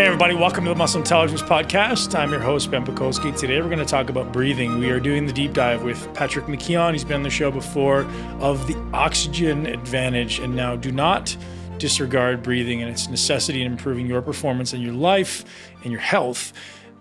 Hey everybody, welcome to the Muscle Intelligence Podcast. I'm your host, Ben Pekulski. Today we're going to talk about breathing. We are doing the deep dive with Patrick McKeown. He's been on the show before, of the oxygen advantage. And now do not disregard breathing and its necessity in improving your performance and your life and your health.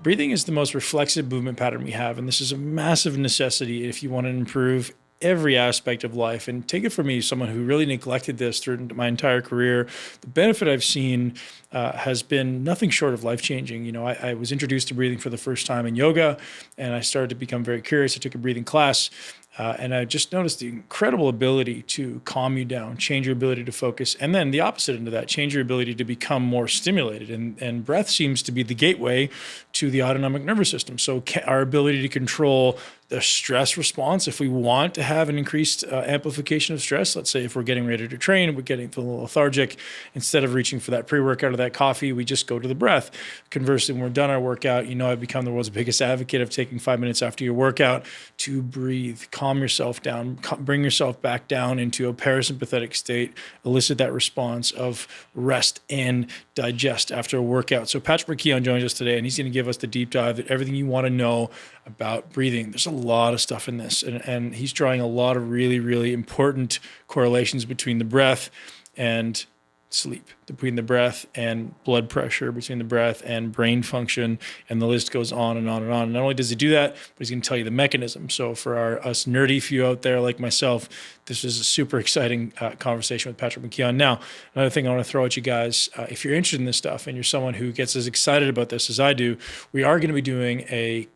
Breathing is the most reflexive movement pattern we have, and this is a massive necessity if you want to improve every aspect of life. And take it from me, someone who really neglected this through my entire career. The benefit I've seen has been nothing short of life-changing. You know, I was introduced to breathing for the first time in yoga, and I started to become very curious. I took a breathing class, and I just noticed the incredible ability to calm you down, change your ability to focus, and then the opposite end of that, change your ability to become more stimulated. And breath seems to be the gateway to the autonomic nervous system. So our ability to control the stress response, if we want to have an increased amplification of stress, let's say if we're getting ready to train, we're getting a little lethargic, instead of reaching for that pre-workout or that coffee, we just go to the breath. Conversely, when we're done our workout, you know, I've become the world's biggest advocate of taking 5 minutes after your workout to breathe, calm yourself down, bring yourself back down into a parasympathetic state, elicit that response of rest and digest after a workout. So Patrick McKeown joins us today, and he's going to give us the deep dive, everything you want to know about breathing. There's a lot of stuff in this, and he's drawing a lot of really, really important correlations between the breath and sleep, between the breath and blood pressure, between the breath and brain function, and the list goes on and on and on. And not only does he do that, but he's going to tell you the mechanism. So for us nerdy few out there like myself, this is a super exciting conversation with Patrick McKeown. Now, another thing I want to throw at you guys, if you're interested in this stuff and you're someone who gets as excited about this as I do, we are going to be doing a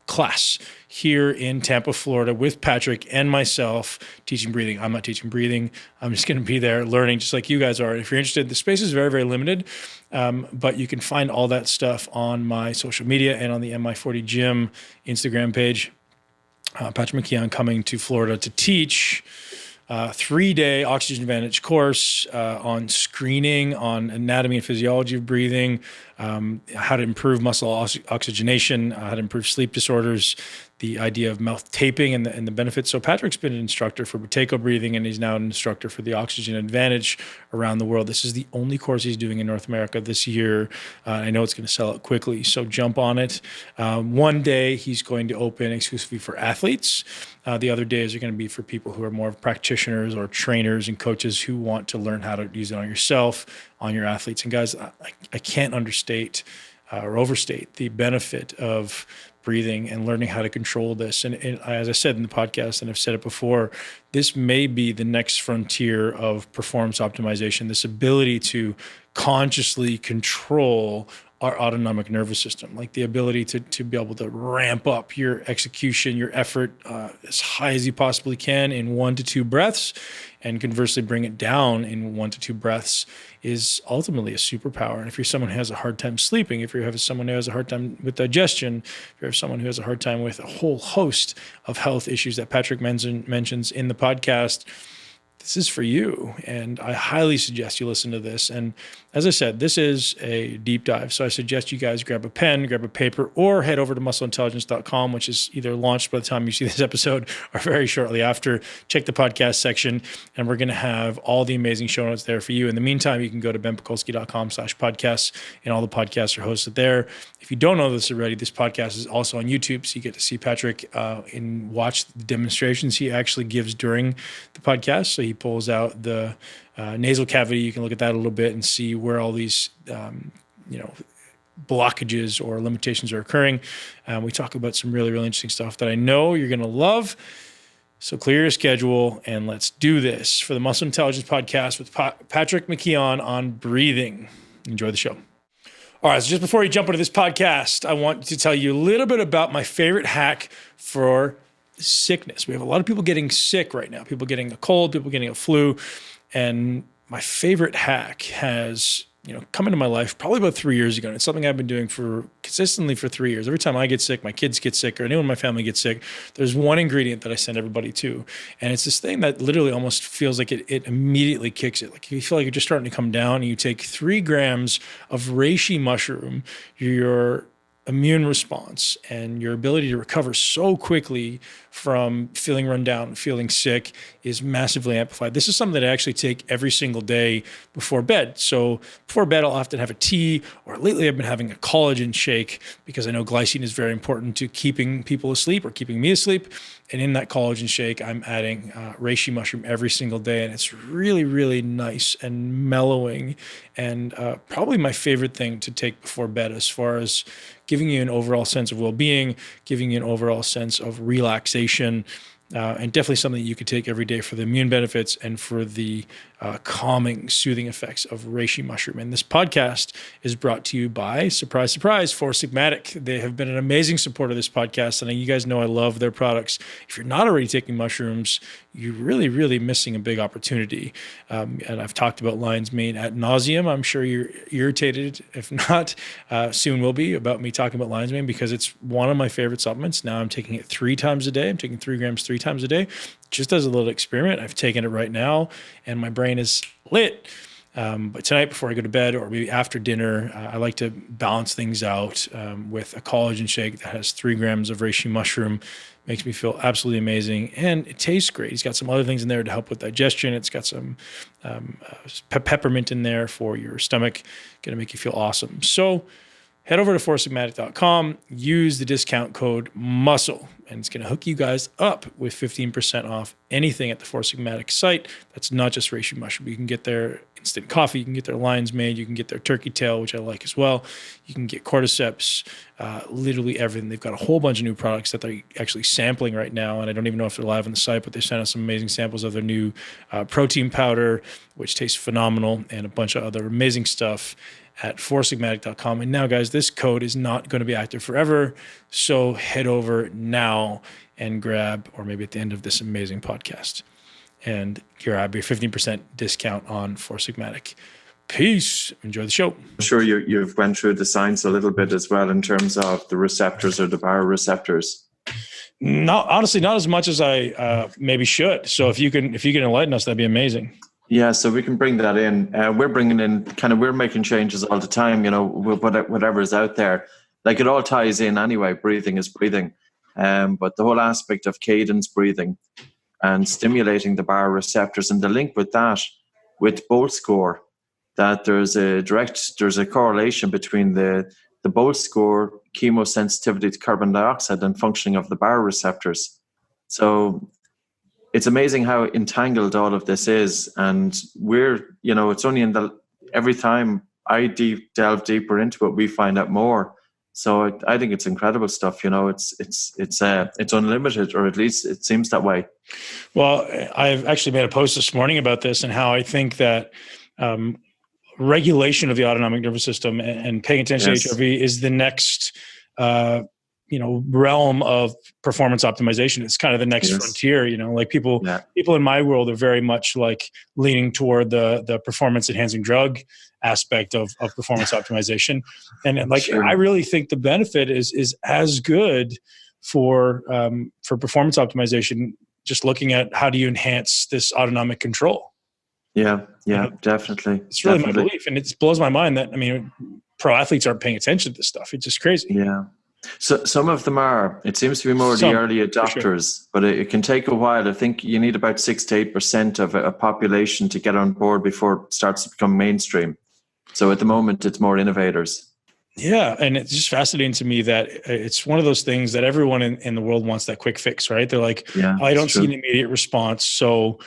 class here in Tampa, Florida with Patrick and myself teaching breathing. I'm not teaching breathing. I'm just going to be there learning just like you guys are. If you're interested, the space is very, very limited, but you can find all that stuff on my social media and on the MI40 Gym Instagram page. Patrick McKeown coming to Florida to teach 3-day Oxygen Advantage course on screening, on anatomy and physiology of breathing, how to improve muscle oxygenation, how to improve sleep disorders, the idea of mouth taping and the benefits. So Patrick's been an instructor for Buteyko breathing, and he's now an instructor for the Oxygen Advantage around the world. This is the only course he's doing in North America this year. I know it's going to sell out quickly, so jump on it. One day he's going to open exclusively for athletes. The other days are going to be for people who are more practitioners or trainers and coaches who want to learn how to use it on yourself, on your athletes. And guys, I can't understate or overstate the benefit of breathing and learning how to control this. And as I said in the podcast, and I've said it before, this may be the next frontier of performance optimization, this ability to consciously control our autonomic nervous system, like the ability to be able to ramp up your execution, your effort as high as you possibly can in 1 to 2 breaths, and conversely bring it down in 1 to 2 breaths is ultimately a superpower. And if you're someone who has a hard time sleeping, if you have someone who has a hard time with digestion, if you have someone who has a hard time with a whole host of health issues that Patrick mentions in the podcast, this is for you, and I highly suggest you listen to this. And as I said, this is a deep dive, so I suggest you guys grab a pen, grab a paper, or head over to muscleintelligence.com, which is either launched by the time you see this episode or very shortly after. Check the podcast section, and we're going to have all the amazing show notes there for you. In the meantime, you can go to benpekulski.com/podcasts, and all the podcasts are hosted there. If you don't know this already, this podcast is also on YouTube, so you get to see Patrick and watch the demonstrations he actually gives during the podcast. So he pulls out the nasal cavity. You can look at that a little bit and see where all these, blockages or limitations are occurring. We talk about some really, really interesting stuff that I know you're going to love. So clear your schedule and let's do this for the Muscle Intelligence Podcast with Patrick McKeown on breathing. Enjoy the show. All right, so just before you jump into this podcast, I want to tell you a little bit about my favorite hack for sickness. We have a lot of people getting sick right now, people getting a cold, people getting a flu. And my favorite hack has, come into my life probably about 3 years ago. And it's something I've been doing consistently for 3 years. Every time I get sick, my kids get sick, or anyone in my family gets sick, there's one ingredient that I send everybody to. And it's this thing that literally almost feels like it immediately kicks it. Like you feel like you're just starting to come down, and you take 3 grams of reishi mushroom, your immune response and your ability to recover so quickly from feeling run down, feeling sick is massively amplified. This is something that I actually take every single day before bed. So before bed, I'll often have a tea, or lately I've been having a collagen shake because I know glycine is very important to keeping people asleep or keeping me asleep. And in that collagen shake, I'm adding reishi mushroom every single day. And it's really, really nice and mellowing, and probably my favorite thing to take before bed as far as giving you an overall sense of well-being, giving you an overall sense of relaxation, and definitely something that you could take every day for the immune benefits and for the calming, soothing effects of reishi mushroom. And this podcast is brought to you by, surprise, surprise, Four Sigmatic. They have been an amazing supporter of this podcast, and you guys know I love their products. If you're not already taking mushrooms, you're really, really missing a big opportunity. And I've talked about lion's mane ad nauseum. I'm sure you're irritated, if not, soon will be, about me talking about lion's mane, because it's one of my favorite supplements. Now I'm taking it 3 times a day. I'm taking 3 grams 3 times a day, just as a little experiment. I've taken it right now, and my brain is lit. But tonight, before I go to bed, or maybe after dinner, I like to balance things out with a collagen shake that has 3 grams of reishi mushroom. Makes me feel absolutely amazing, and it tastes great. He's got some other things in there to help with digestion. It's got some peppermint in there for your stomach. Going to make you feel awesome. So head over to foursigmatic.com, use the discount code MUSCLE, and it's going to hook you guys up with 15% off anything at the Four Sigmatic site. That's not just reishi mushroom. You can get their instant coffee, you can get their lion's mane, you can get their turkey tail, which I like as well. You can get cordyceps, literally everything. They've got a whole bunch of new products that they're actually sampling right now, and I don't even know if they're live on the site, but they sent us some amazing samples of their new protein powder, which tastes phenomenal, and a bunch of other amazing stuff at foursigmatic.com. And now, guys, this code is not going to be active forever, so head over now and grab, or maybe at the end of this amazing podcast, and grab your 15% discount on Four Sigmatic. Peace. Enjoy the show. I'm sure you've went through the science a little bit as well in terms of the receptors or the baroreceptors. Not honestly, not as much as I maybe should. So if you can enlighten us, that'd be amazing. Yeah, so we can bring that in. We're bringing in we're making changes all the time, whatever is out there. Like, it all ties in anyway. Breathing is breathing. But the whole aspect of cadence breathing and stimulating the baroreceptors, and the link with that, with BOLT score, that there's a correlation between the BOLT score, chemosensitivity to carbon dioxide, and functioning of the baroreceptors. So it's amazing how entangled all of this is, and we're, it's only every time I delve deeper into it, we find out more. So I think it's incredible stuff. It's unlimited, or at least it seems that way. Well, I've actually made a post this morning about this and how I think that regulation of the autonomic nervous system and paying attention to HRV is the next realm of performance optimization. It's kind of the next frontier, like people in my world are very much like leaning toward the performance enhancing drug aspect of performance optimization. And I really think the benefit is as good for performance optimization, just looking at how do you enhance this autonomic control. Yeah, definitely. It's really my belief. And it blows my mind that, pro athletes aren't paying attention to this stuff. It's just crazy. Yeah. So some of them are. It seems to be more the early adopters, but it can take a while. I think you need about 6 to 8% of a population to get on board before it starts to become mainstream. So at the moment, it's more innovators. Yeah, and it's just fascinating to me that it's one of those things that everyone in the world wants that quick fix, right? They're like, I don't see an immediate response, so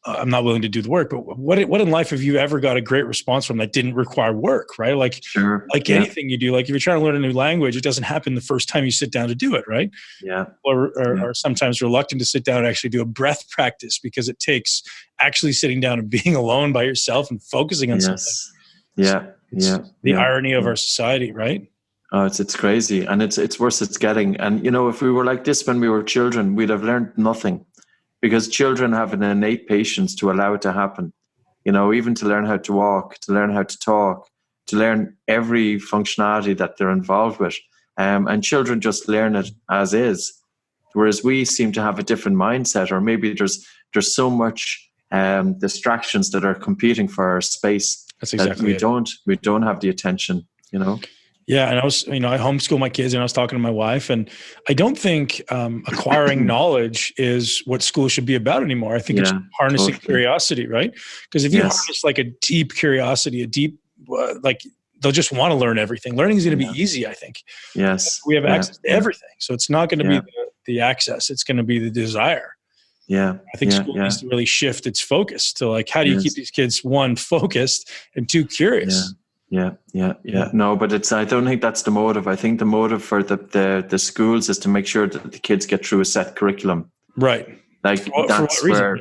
I'm not willing to do the work. But what in life have you ever got a great response from that didn't require work, right? Anything you do, like if you're trying to learn a new language, it doesn't happen the first time you sit down to do it, right? Yeah. Or sometimes reluctant to sit down and actually do a breath practice because it takes actually sitting down and being alone by yourself and focusing on something. The irony of our society, right? Oh, it's crazy, and it's worse. It's getting, and if we were like this when we were children, we'd have learned nothing, because children have an innate patience to allow it to happen. Even to learn how to walk, to learn how to talk, to learn every functionality that they're involved with, and children just learn it as is. Whereas we seem to have a different mindset, or maybe there's so much distractions that are competing for our space. That's exactly we don't have the attention. Yeah. And I homeschool my kids, and I was talking to my wife, and I don't think acquiring knowledge is what school should be about anymore. I think it's harnessing curiosity, right? Because if you harness like a deep curiosity, a deep, like, they'll just want to learn everything. Learning is going to be easy, I think. Yes. We have access to everything. So it's not going to be the access. It's going to be the desire. Yeah. I think school needs to really shift its focus to, like, how do you keep these kids, one, focused, and two, curious? Yeah. No, but I don't think that's the motive. I think the motive for the schools is to make sure that the kids get through a set curriculum. Right. Like, that's where,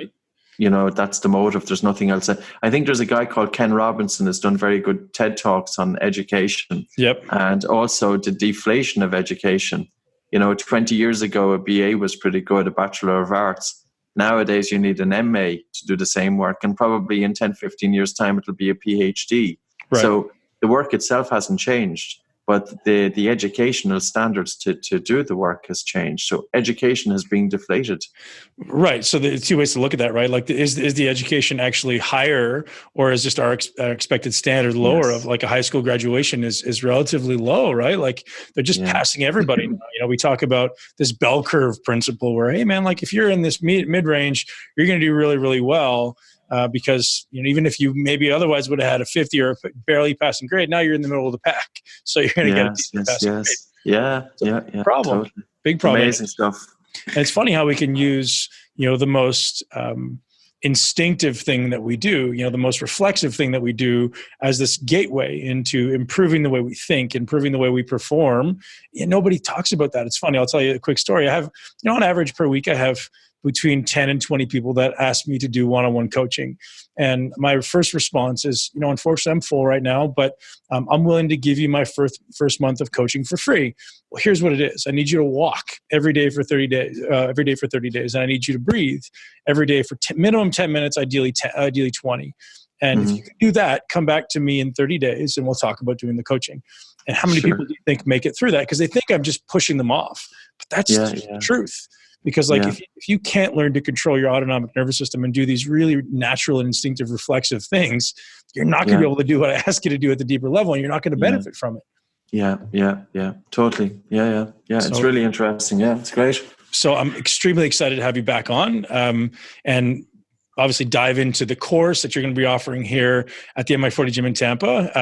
that's the motive. There's nothing else. I think there's a guy called Ken Robinson who's done very good TED Talks on education. Yep. And also the deflation of education. 20 years ago, a BA was pretty good, a Bachelor of Arts. Nowadays, you need an MA to do the same work. And probably in 10, 15 years' time, it'll be a PhD. Right. So the work itself hasn't changed, but the educational standards to do the work has changed. So education has been deflated. Right. So there's two ways to look at that, right? Like, is the education actually higher, or is just our expected standard lower? Of like a high school graduation is relatively low, right? Like, they're just passing everybody. We talk about this bell curve principle where, hey man, like, if you're in this mid range, you're going to do really, really well. Because even if you maybe otherwise would have had a 50 or a barely passing grade, now you're in the middle of the pack, so you're going to get a decent passing grade. Yeah. Problem, totally. Big problem. Amazing stuff. And it's funny how we can use the most instinctive thing that we do, the most reflexive thing that we do, as this gateway into improving the way we think, improving the way we perform. Nobody talks about that. It's funny. I'll tell you a quick story. I have, on average per week, I have between 10 and 20 people that ask me to do one-on-one coaching. And my first response is, unfortunately, I'm full right now, but I'm willing to give you my first month of coaching for free. Well, here's what it is. I need you to walk every day for 30 days, and I need you to breathe every day for minimum 10 minutes, ideally 20. And if you can do that, come back to me in 30 days and we'll talk about doing the coaching. And how many people do you think make it through that? Because they think I'm just pushing them off. But that's the truth. Because if you can't learn to control your autonomic nervous system and do these really natural and instinctive reflexive things, you're not going to be able to do what I ask you to do at the deeper level, and you're not going to benefit from it. Yeah, totally. Yeah. So, it's really interesting. Yeah, it's great. So I'm extremely excited to have you back on, and obviously dive into the course that you're going to be offering here at the MI40 gym in Tampa.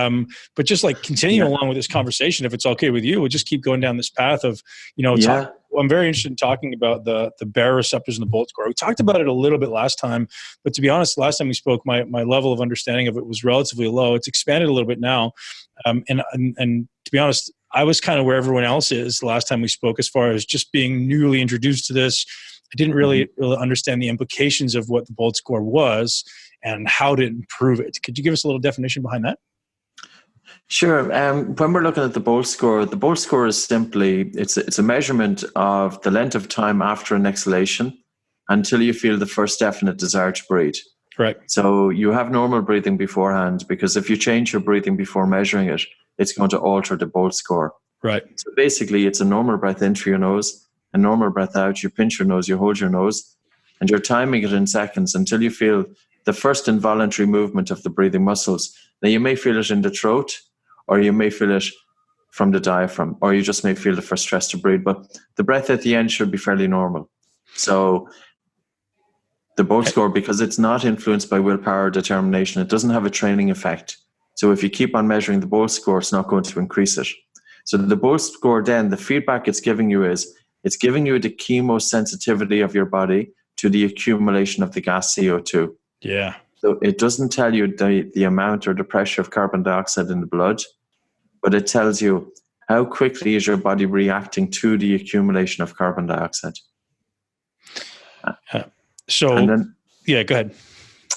But just like continue along with this conversation, if it's okay with you, we'll just keep going down this path of, I'm very interested in talking about the baroreceptors and the BOLT score. We talked about it a little bit last time, but to be honest, last time we spoke, my level of understanding of it was relatively low. It's expanded a little bit now. And to be honest, I was kind of where everyone else is last time we spoke, as far as just being newly introduced to this. I didn't really understand the implications of what the BOLT score was and how to improve it. Could you give us a little definition behind that? Sure. When we're looking at the BOLT score is simply, it's a measurement of the length of time after an exhalation until you feel the first definite desire to breathe. Right. So you have normal breathing beforehand, because if you change your breathing before measuring it, it's going to alter the BOLT score. Right. So basically, it's a normal breath in through your nose, a normal breath out. You pinch your nose, you hold your nose, and you're timing it in seconds until you feel the first involuntary movement of the breathing muscles. Now, you may feel it in the throat, or you may feel it from the diaphragm, or you just may feel the first stress to breathe. But the breath at the end should be fairly normal. So the BOLT score, because it's not influenced by willpower or determination, it doesn't have a training effect. So if you keep on measuring the BOLT score, it's not going to increase it. So the BOLT score, then, the feedback it's giving you is, it's giving you the chemosensitivity of your body to the accumulation of the gas CO2. Yeah. So it doesn't tell you the amount or the pressure of carbon dioxide in the blood, but it tells you how quickly is your body reacting to the accumulation of carbon dioxide. Go ahead.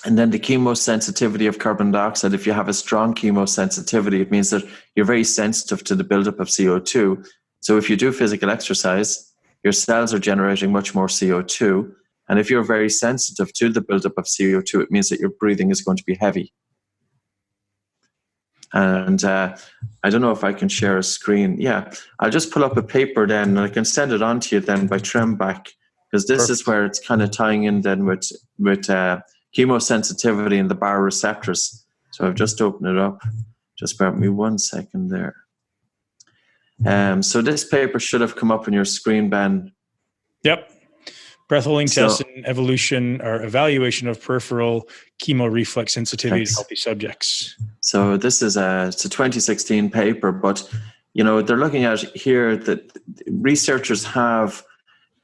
And then the chemosensitivity of carbon dioxide, if you have a strong chemosensitivity, it means that you're very sensitive to the buildup of CO2. So if you do physical exercise, your cells are generating much more CO2. And if you're very sensitive to the buildup of CO2, it means that your breathing is going to be heavy. And I don't know if I can share a screen. Yeah, I'll just pull up a paper then, and I can send it on to you then by Trembach, because this is where it's kind of tying in then with chemosensitivity and the baroreceptors. So I've just opened it up. Just bear with me 1 second there. So this paper should have come up on your screen, Ben. Yep. Breath holding So- test and evolution or evaluation of peripheral chemoreflex sensitivity to healthy subjects. So this is it's a 2016 paper, but they're looking at here that researchers have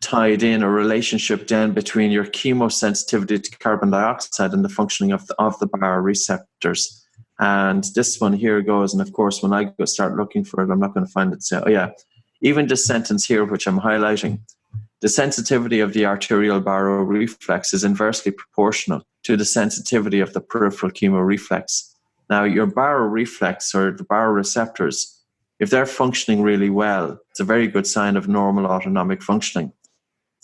tied in a relationship then between your chemosensitivity to carbon dioxide and the functioning of the baroreceptors. And this one here goes, and of course, when I go start looking for it, I'm not going to find it. So, even this sentence here, which I'm highlighting, the sensitivity of the arterial baroreflex is inversely proportional to the sensitivity of the peripheral chemoreflex. Now, your baroreflex or the baroreceptors, if they're functioning really well, it's a very good sign of normal autonomic functioning.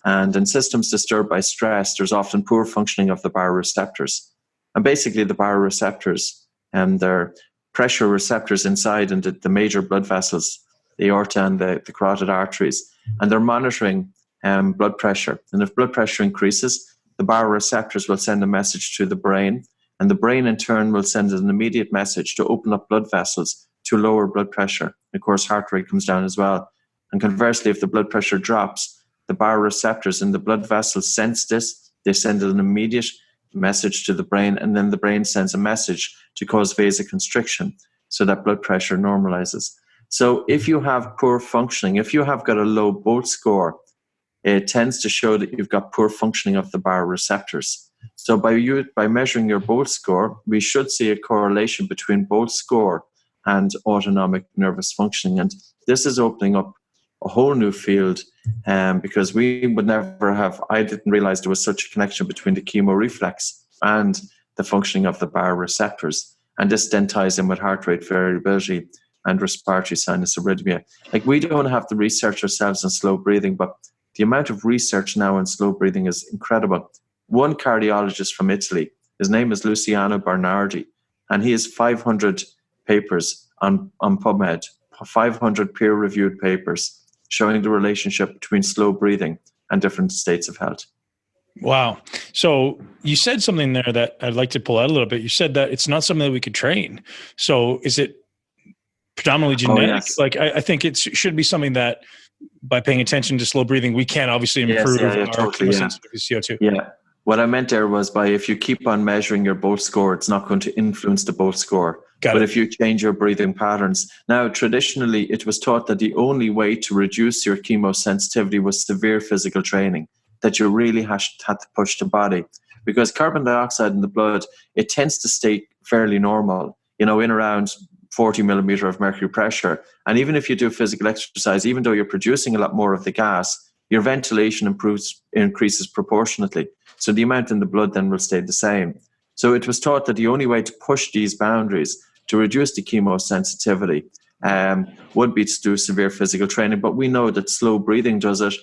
And in systems disturbed by stress, there's often poor functioning of the baroreceptors. And basically, the baroreceptors, they're pressure receptors inside into the major blood vessels, the aorta and the carotid arteries, and they're monitoring blood pressure. And if blood pressure increases, the baroreceptors will send a message to the brain, and the brain in turn will send an immediate message to open up blood vessels to lower blood pressure. Of course, heart rate comes down as well. And conversely, if the blood pressure drops, the baroreceptors in the blood vessels sense this. They send an immediate message to the brain, and then the brain sends a message to cause vasoconstriction so that blood pressure normalizes. So if you have poor functioning, if you have got a low BOLT score, it tends to show that you've got poor functioning of the baroreceptors. So by measuring your BOLT score, we should see a correlation between BOLT score and autonomic nervous functioning. And this is opening up a whole new field because we would never have, I didn't realize there was such a connection between the chemoreflex and the functioning of the baroreceptors. And this then ties in with heart rate variability and respiratory sinus arrhythmia. Like, we don't have to research ourselves in slow breathing, but the amount of research now in slow breathing is incredible. One cardiologist from Italy, his name is Luciano Bernardi, and he has 500 papers on PubMed, 500 peer-reviewed papers showing the relationship between slow breathing and different states of health. Wow. So you said something there that I'd like to pull out a little bit. You said that it's not something that we could train. So is it predominantly genetic? Oh, yes. Like, I think it should be something that by paying attention to slow breathing, we can obviously improve our chemosensitivity to CO2. Yeah. What I meant there was by if you keep on measuring your BOLT score, it's not going to influence the BOLT score. But if you change your breathing patterns. Now, traditionally, it was taught that the only way to reduce your chemosensitivity was severe physical training, that you really had to push the body. Because carbon dioxide in the blood, it tends to stay fairly normal, in around 40 millimeter of mercury pressure. And even if you do physical exercise, even though you're producing a lot more of the gas, your ventilation increases proportionately. So the amount in the blood then will stay the same. So it was taught that the only way to push these boundaries to reduce the chemosensitivity would be to do severe physical training. But we know that slow breathing does it,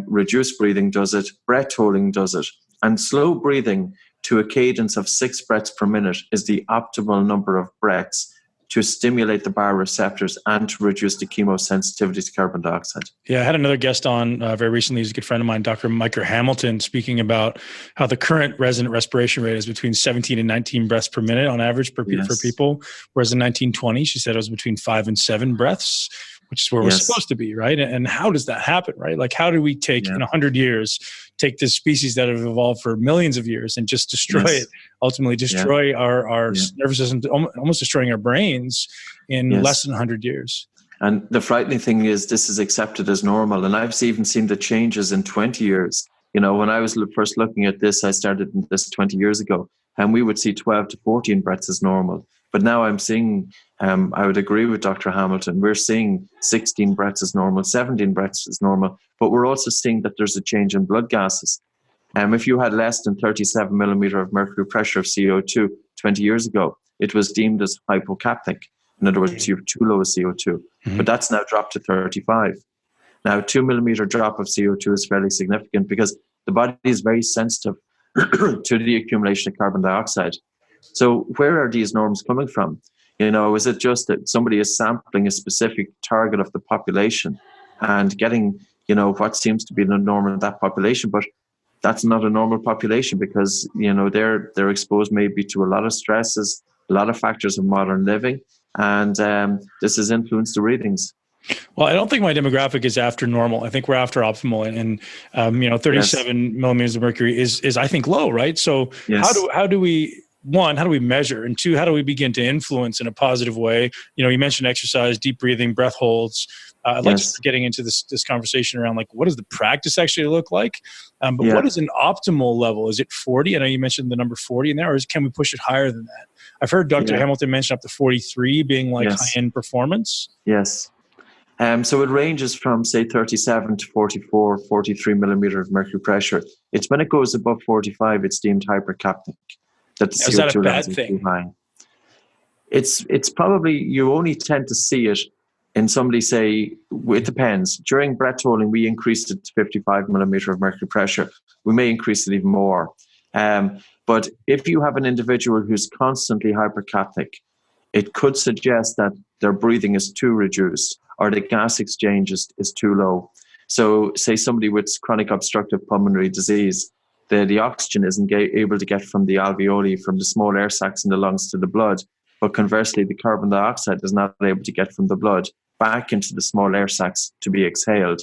reduced breathing does it, breath holding does it. And slow breathing to a cadence of 6 breaths per minute is the optimal number of breaths to stimulate the baroreceptors and to reduce the chemosensitivity to carbon dioxide. Yeah, I had another guest on very recently. He's a good friend of mine, Dr. Micah Hamilton, speaking about how the current resonant respiration rate is between 17 and 19 breaths per minute on average for people, whereas in 1920, she said it was between 5 and 7 breaths, which is where we're supposed to be, right? And how does that happen, right? Like, how do we take in 100 years, take this species that have evolved for millions of years and just destroy it, ultimately destroy our nervous system, almost destroying our brains in less than 100 years? And the frightening thing is this is accepted as normal. And I've even seen the changes in 20 years. When I was first looking at this, I started in this 20 years ago, and we would see 12 to 14 breaths as normal. But now I'm seeing, I would agree with Dr. Hamilton, we're seeing 16 breaths as normal, 17 breaths as normal, but we're also seeing that there's a change in blood gases. If you had less than 37 millimeter of mercury pressure of CO2 20 years ago, it was deemed as hypocapnic. In other words, you have too low a CO2, but that's now dropped to 35. Now, 2 millimeter drop of CO2 is fairly significant because the body is very sensitive to the accumulation of carbon dioxide. So where are these norms coming from? Is it just that somebody is sampling a specific target of the population and getting, what seems to be the norm in that population? But that's not a normal population because, they're exposed maybe to a lot of stresses, a lot of factors of modern living, and this has influenced the readings. Well, I don't think my demographic is after normal. I think we're after optimal, and 37 millimeters of mercury is I think low, right? So how do we, one, how do we measure, and two, how do we begin to influence in a positive way? You mentioned exercise, deep breathing, breath holds. I'd like to start getting into this conversation around, like, what does the practice actually look like? But what is an optimal level? Is it 40? I know you mentioned the number 40 in there, or can we push it higher than that? I've heard Dr. Hamilton mention up to 43 being like high-end performance. Yes. So it ranges from, say, 37 to 44, 43 millimeter of mercury pressure. It's when it goes above 45, it's deemed hypercapnic. That the CO2 is that a bad levels thing? Are too high. It's probably, you only tend to see it in somebody, say, it depends. During breath holding, we increased it to 55 millimeter of mercury pressure. We may increase it even more. But if you have an individual who's constantly hypercapnic, it could suggest that their breathing is too reduced or the gas exchange is too low. So say somebody with chronic obstructive pulmonary disease, the oxygen isn't able to get from the alveoli, from the small air sacs in the lungs to the blood. But conversely, the carbon dioxide is not able to get from the blood back into the small air sacs to be exhaled.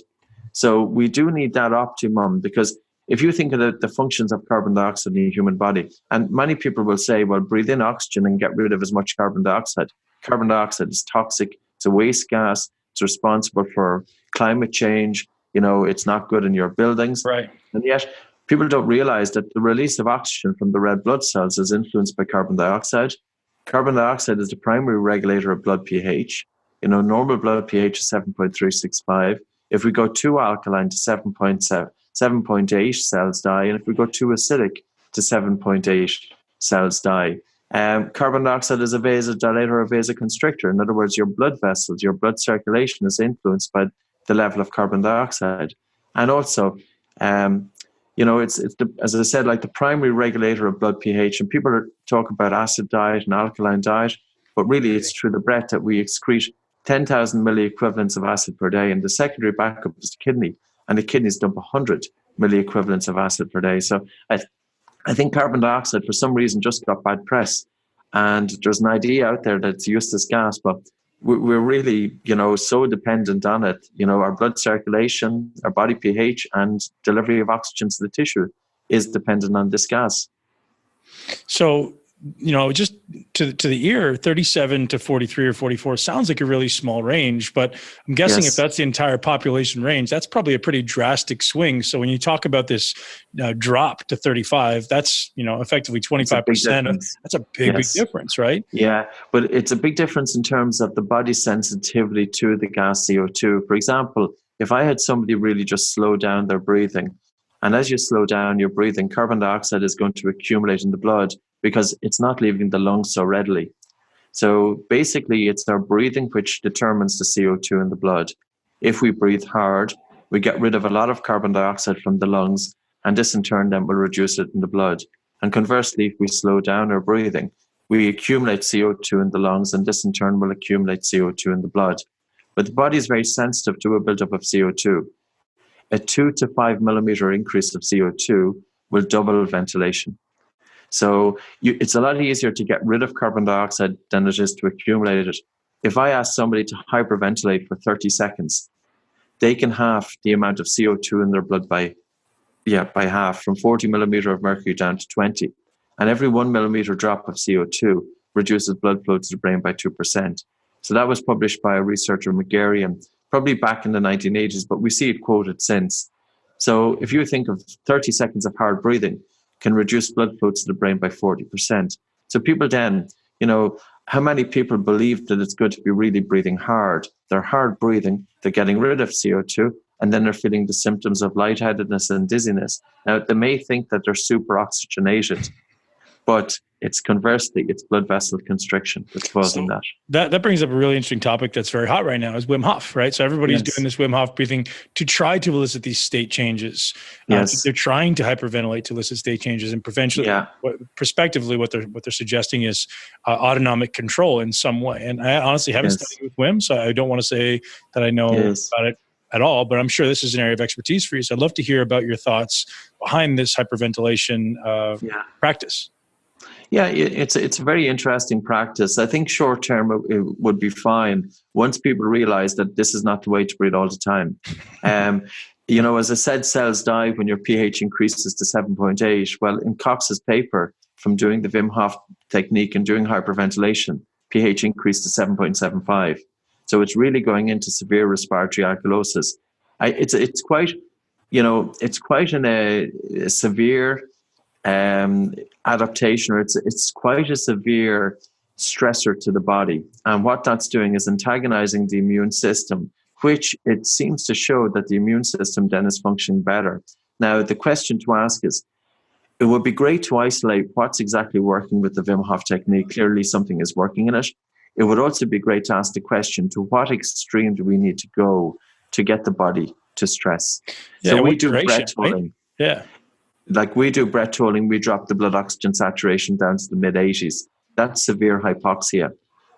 So we do need that optimum, because if you think of the functions of carbon dioxide in the human body, and many people will say, well, breathe in oxygen and get rid of as much carbon dioxide. Carbon dioxide is toxic. It's a waste gas. It's responsible for climate change. It's not good in your buildings. Right. And yet people don't realize that the release of oxygen from the red blood cells is influenced by carbon dioxide. Carbon dioxide is the primary regulator of blood pH. Normal blood pH is 7.365. If we go too alkaline to 7.8 cells die, and if we go too acidic to 7.8 cells die. Carbon dioxide is a vasodilator or vasoconstrictor. In other words, your blood vessels, your blood circulation is influenced by the level of carbon dioxide. And also, it's as I said, like the primary regulator of blood pH. And people talk about acid diet and alkaline diet, but really it's through the breath that we excrete 10,000 milliequivalents of acid per day. And the secondary backup is the kidney. And the kidneys dump 100 milliequivalents of acid per day. So I think carbon dioxide, for some reason, just got bad press. And there's an idea out there that it's a useless gas, but we're really, so dependent on it. Our blood circulation, our body pH, and delivery of oxygen to the tissue is dependent on this gas. So, just to the ear, 37 to 43 or 44 sounds like a really small range, but I'm guessing if that's the entire population range, that's probably a pretty drastic swing. So when you talk about this drop to 35, that's, effectively 25%. That's a big difference, right? Yeah, but it's a big difference in terms of the body sensitivity to the gas CO2. For example, if I had somebody really just slow down their breathing, and as you slow down your breathing, carbon dioxide is going to accumulate in the blood because it's not leaving the lungs so readily. So basically, it's our breathing which determines the CO2 in the blood. If we breathe hard, we get rid of a lot of carbon dioxide from the lungs, and this in turn then will reduce it in the blood. And conversely, if we slow down our breathing, we accumulate CO2 in the lungs, and this in turn will accumulate CO2 in the blood. But the body is very sensitive to a buildup of CO2. A 2 to 5 millimeter increase of CO2 will double ventilation. So it's a lot easier to get rid of carbon dioxide than it is to accumulate it. If I ask somebody to hyperventilate for 30 seconds, they can halve the amount of CO2 in their blood by half, from 40 millimeter of mercury down to 20. And every 1 millimeter drop of CO2 reduces blood flow to the brain by 2%. So that was published by a researcher, McGarry, probably back in the 1980s, but we see it quoted since. So if you think of 30 seconds of hard breathing can reduce blood flow to the brain by 40%. So people then, how many people believe that it's good to be really breathing hard? They're hard breathing, they're getting rid of CO2, and then they're feeling the symptoms of lightheadedness and dizziness. Now, they may think that they're super oxygenated, but it's conversely, it's blood vessel constriction that's causing that brings up a really interesting topic that's very hot right now, is Wim Hof, right? So everybody's doing this Wim Hof breathing to try to elicit these state changes. They're trying to hyperventilate to elicit state changes, and prospectively, what they're suggesting is autonomic control in some way. And I honestly haven't studied with Wim, so I don't want to say that I know about it at all, but I'm sure this is an area of expertise for you. So I'd love to hear about your thoughts behind this hyperventilation practice. Yeah, it's a very interesting practice. I think short term it would be fine once people realize that this is not the way to breathe all the time. Um, as I said, cells die when your pH increases to 7.8. Well, in Cox's paper from doing the Wim Hof technique and doing hyperventilation, pH increased to 7.75. So it's really going into severe respiratory alkalosis. It's quite, it's quite a severe adaptation, or it's quite a severe stressor to the body. And what that's doing is antagonizing the immune system, which it seems to show that the immune system then is functioning better. Now, the question to ask is, it would be great to isolate what's exactly working with the Wim Hof technique. Clearly, something is working in it. It would also be great to ask the question, to what extreme do we need to go to get the body to stress? Yeah, so we do breath holding. Right? Yeah. Like we do breath holding, we drop the blood oxygen saturation down to the mid-80s. That's severe hypoxia.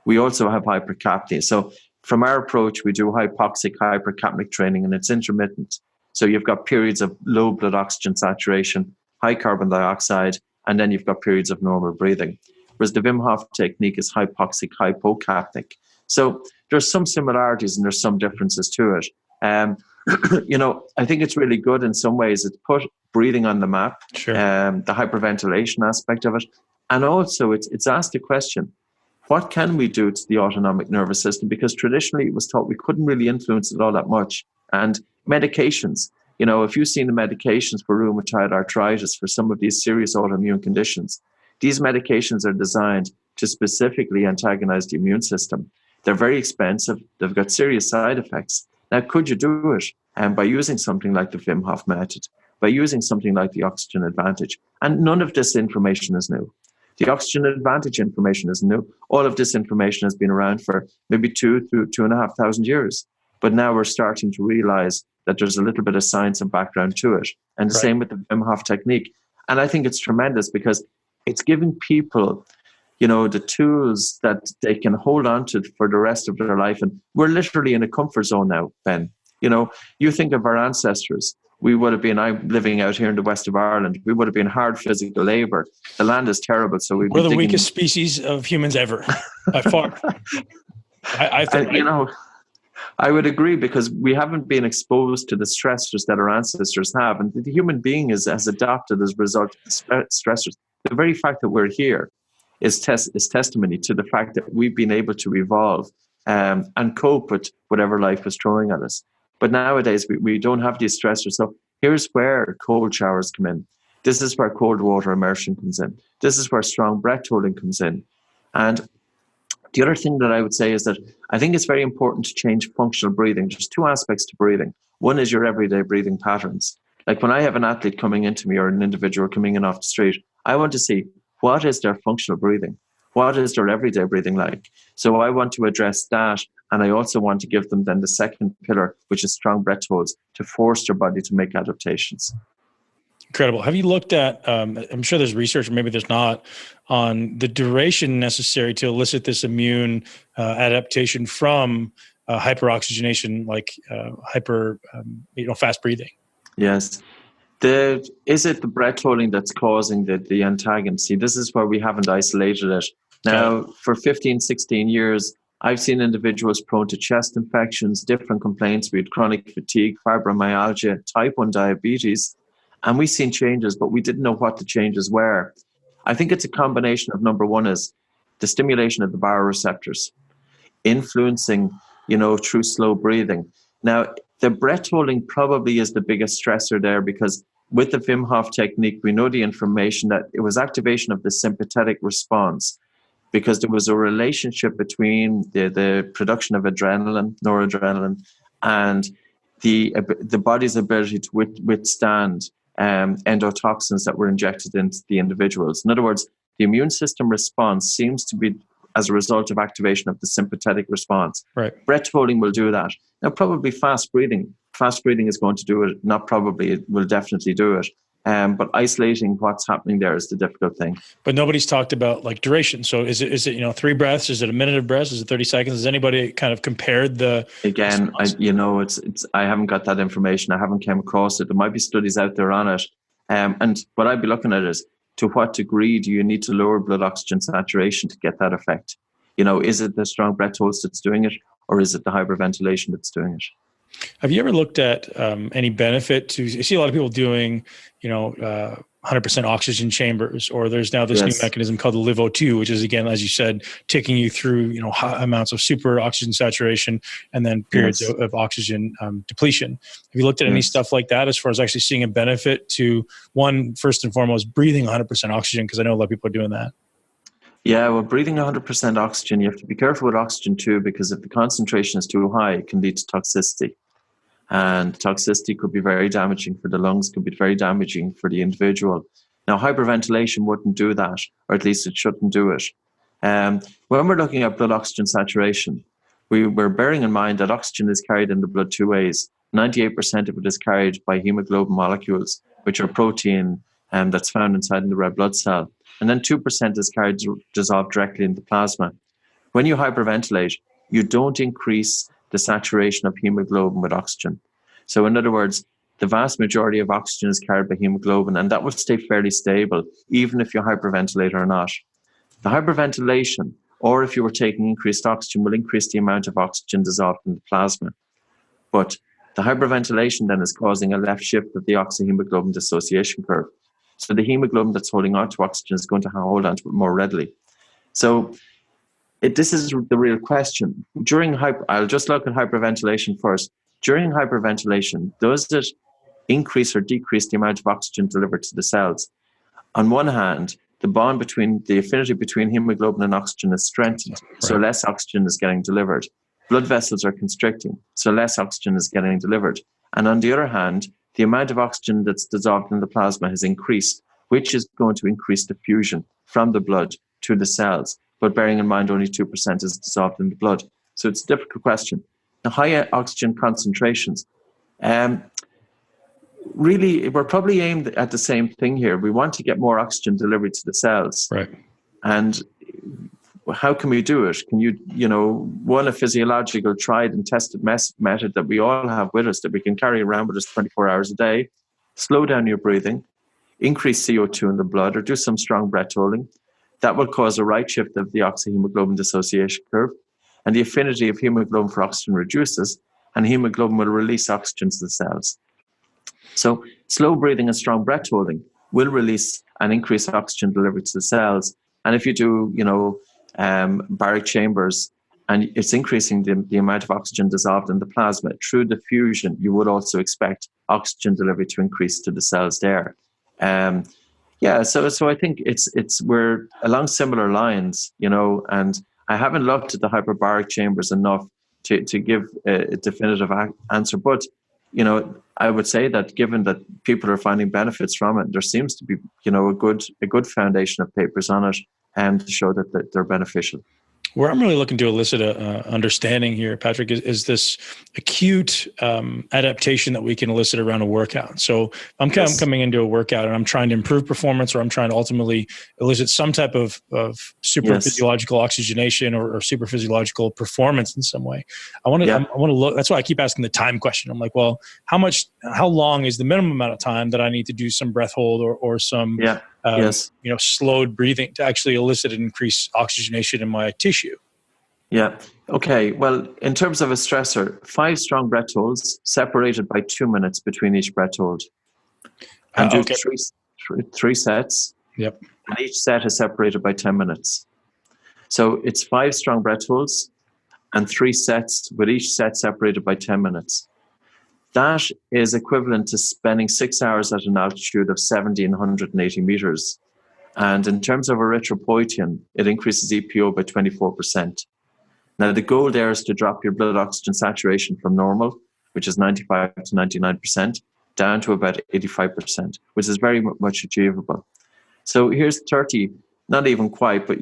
We also have hypercapnia. So from our approach, we do hypoxic, hypercapnic training, and it's intermittent. So you've got periods of low blood oxygen saturation, high carbon dioxide, and then you've got periods of normal breathing. Whereas the Wim Hof technique is hypoxic, hypocapnic. So there's some similarities and there's some differences to it. I think it's really good in some ways. It's put breathing on the map, sure. The hyperventilation aspect of it. And also it's asked the question, what can we do to the autonomic nervous system? Because traditionally it was thought we couldn't really influence it all that much. And medications, if you've seen the medications for rheumatoid arthritis, for some of these serious autoimmune conditions, these medications are designed to specifically antagonize the immune system. They're very expensive. They've got serious side effects. Now, could you do it by using something like the Wim Hof method, by using something like the oxygen advantage? And none of this information is new. The oxygen advantage information is new. All of this information has been around for maybe 2,500 years. But now we're starting to realize that there's a little bit of science and background to it. And the same with the Wim Hof technique. And I think it's tremendous because it's giving people, the tools that they can hold on to for the rest of their life. And we're literally in a comfort zone now, Ben. You think of our ancestors. We would have been, I'm living out here in the west of Ireland, we would have been hard physical labor. The land is terrible. So we're the weakest species of humans ever, by far. I think, I would agree, because we haven't been exposed to the stressors that our ancestors have. And the human being has adapted as a result of the stressors. The very fact that we're here is testimony to the fact that we've been able to evolve and cope with whatever life was throwing at us. But nowadays, we don't have these stressors. So here's where cold showers come in. This is where cold water immersion comes in. This is where strong breath holding comes in. And the other thing that I would say is that I think it's very important to change functional breathing. There's two aspects to breathing. One is your everyday breathing patterns. Like when I have an athlete coming into me or an individual coming in off the street, I want to see, what is their functional breathing? What is their everyday breathing like? So I want to address that. And I also want to give them then the second pillar, which is strong breath holds, to force their body to make adaptations. Incredible. Have you looked at, I'm sure there's research, or maybe there's not, on the duration necessary to elicit this immune adaptation from hyperoxygenation, like fast breathing? Yes. Is it the breath holding that's causing the antagonist? See, this is where we haven't isolated it. Now, for 15, 16 years, I've seen individuals prone to chest infections, different complaints. We had chronic fatigue, fibromyalgia, type 1 diabetes, and we've seen changes, but we didn't know what the changes were. I think it's a combination of, number one is the stimulation of the baroreceptors, influencing, through slow breathing. Now, the breath holding probably is the biggest stressor there, because with the Wim Hof technique, we know the information that it was activation of the sympathetic response, because there was a relationship between the production of adrenaline, noradrenaline, and the body's ability to withstand endotoxins that were injected into the individuals. In other words, the immune system response seems to be as a result of activation of the sympathetic response. Right. Breath holding will do that. Now, probably fast breathing is going to do it. Not probably, it will definitely do it. But isolating what's happening there is the difficult thing. But nobody's talked about like duration. So is it 3 breaths? Is it a minute of breaths? Is it 30 seconds? Has anybody kind of compared the? Again, I haven't got that information. I haven't came across it. There might be studies out there on it. And what I'd be looking at is to what degree do you need to lower blood oxygen saturation to get that effect? Is it the strong breath holds that's doing it, or is it the hyperventilation that's doing it? Have you ever looked at any benefit to, you see a lot of people doing, 100% oxygen chambers, or there's now this new mechanism called the LiveO2, which is, again, as you said, taking you through, high amounts of super oxygen saturation and then periods of oxygen depletion. Have you looked at any stuff like that as far as actually seeing a benefit to, one, first and foremost, breathing 100% oxygen? Because I know a lot of people are doing that. Yeah, well, breathing 100% oxygen, you have to be careful with oxygen too, because if the concentration is too high, it can lead to toxicity. And toxicity could be very damaging for the lungs, could be very damaging for the individual. Now, hyperventilation wouldn't do that, or at least it shouldn't do it. When we're looking at blood oxygen saturation, we're bearing in mind that oxygen is carried in the blood two ways. 98% of it is carried by hemoglobin molecules, which are protein that's found inside in the red blood cell. And then 2% is carried dissolved directly in the plasma. When you hyperventilate, you don't increase the saturation of hemoglobin with oxygen. So in other words, the vast majority of oxygen is carried by hemoglobin, and that will stay fairly stable, even if you hyperventilate or not. The hyperventilation, or if you were taking increased oxygen, will increase the amount of oxygen dissolved in the plasma. But the hyperventilation then is causing a left shift of the oxyhemoglobin dissociation curve. So the hemoglobin that's holding on to oxygen is going to hold on to it more readily. So this is the real question. I'll just look at hyperventilation first. During hyperventilation, does it increase or decrease the amount of oxygen delivered to the cells? On one hand, the affinity between hemoglobin and oxygen is strengthened, so less oxygen is getting delivered. Blood vessels are constricting, so less oxygen is getting delivered. And on the other hand, the amount of oxygen that's dissolved in the plasma has increased, which is going to increase diffusion from the blood to the cells. But bearing in mind only 2% is dissolved in the blood. So it's a difficult question. The higher oxygen concentrations, really, we're probably aimed at the same thing here. We want to get more oxygen delivered to the cells. Right. And how can we do it? Can a physiological tried and tested method that we all have with us, that we can carry around with us 24 hours a day, slow down your breathing, increase CO2 in the blood, or do some strong breath holding. That will cause a right shift of the oxyhemoglobin dissociation curve, and the affinity of hemoglobin for oxygen reduces, and hemoglobin will release oxygen to the cells. So slow breathing and strong breath holding will release and increase oxygen delivery to the cells. And if you do, baric chambers, and it's increasing the amount of oxygen dissolved in the plasma through diffusion, you would also expect oxygen delivery to increase to the cells there. So I think we're along similar lines, and I haven't looked at the hyperbaric chambers enough to give a definitive answer. But, I would say that given that people are finding benefits from it, there seems to be, a good foundation of papers on it and to show that they're beneficial. Where I'm really looking to elicit a understanding here, Patrick, is this acute adaptation that we can elicit around a workout. So I'm coming into a workout and I'm trying to improve performance, or I'm trying to ultimately elicit some type of super physiological oxygenation or super physiological performance in some way. I want to look. That's why I keep asking the time question. I'm like, well, how long is the minimum amount of time that I need to do some breath hold or some slowed breathing to actually elicit and increase oxygenation in my tissue? Yeah. Okay. Well, in terms of a stressor, 5 strong breath holds separated by 2 minutes between each breath hold. And do three sets. Yep. And each set is separated by 10 minutes. So it's 5 strong breath holds and 3 sets, with each set separated by 10 minutes. That is equivalent to spending 6 hours at an altitude of 1,780 meters. And in terms of erythropoietin, it increases EPO by 24%. Now, the goal there is to drop your blood oxygen saturation from normal, which is 95 to 99%, down to about 85%, which is very much achievable. So here's 30, not even quite, but,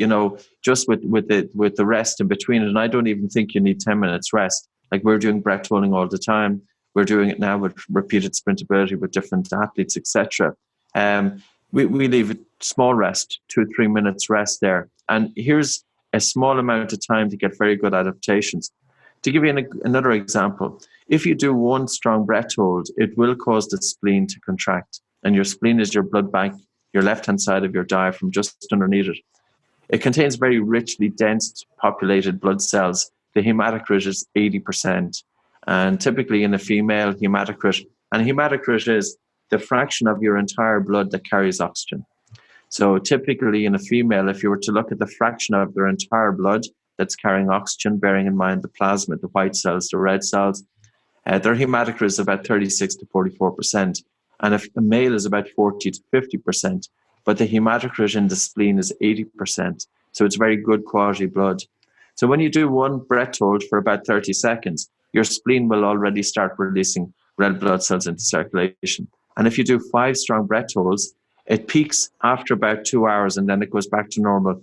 just with the rest in between it. And I don't even think you need 10 minutes rest. Like, we're doing breath holding all the time. We're doing it now with repeated sprintability with different athletes, etc. We leave a small rest, 2-3 minutes rest there. And here's a small amount of time to get very good adaptations. To give you another example, if you do 1 strong breath hold, it will cause the spleen to contract. And your spleen is your blood bank, your left-hand side of your diaphragm, just underneath it. It contains very richly dense populated blood cells. The hematocrit is 80%. And typically in a female, hematocrit, and hematocrit is the fraction of your entire blood that carries oxygen. So typically in a female, if you were to look at the fraction of their entire blood that's carrying oxygen, bearing in mind the plasma, the white cells, the red cells, their hematocrit is about 36 to 44%. And if a male is about 40 to 50%, but the hematocrit in the spleen is 80%. So it's very good quality blood. So when you do one breath hold for about 30 seconds, your spleen will already start releasing red blood cells into circulation. And if you do 5 strong breath holds, it peaks after about 2 hours and then it goes back to normal.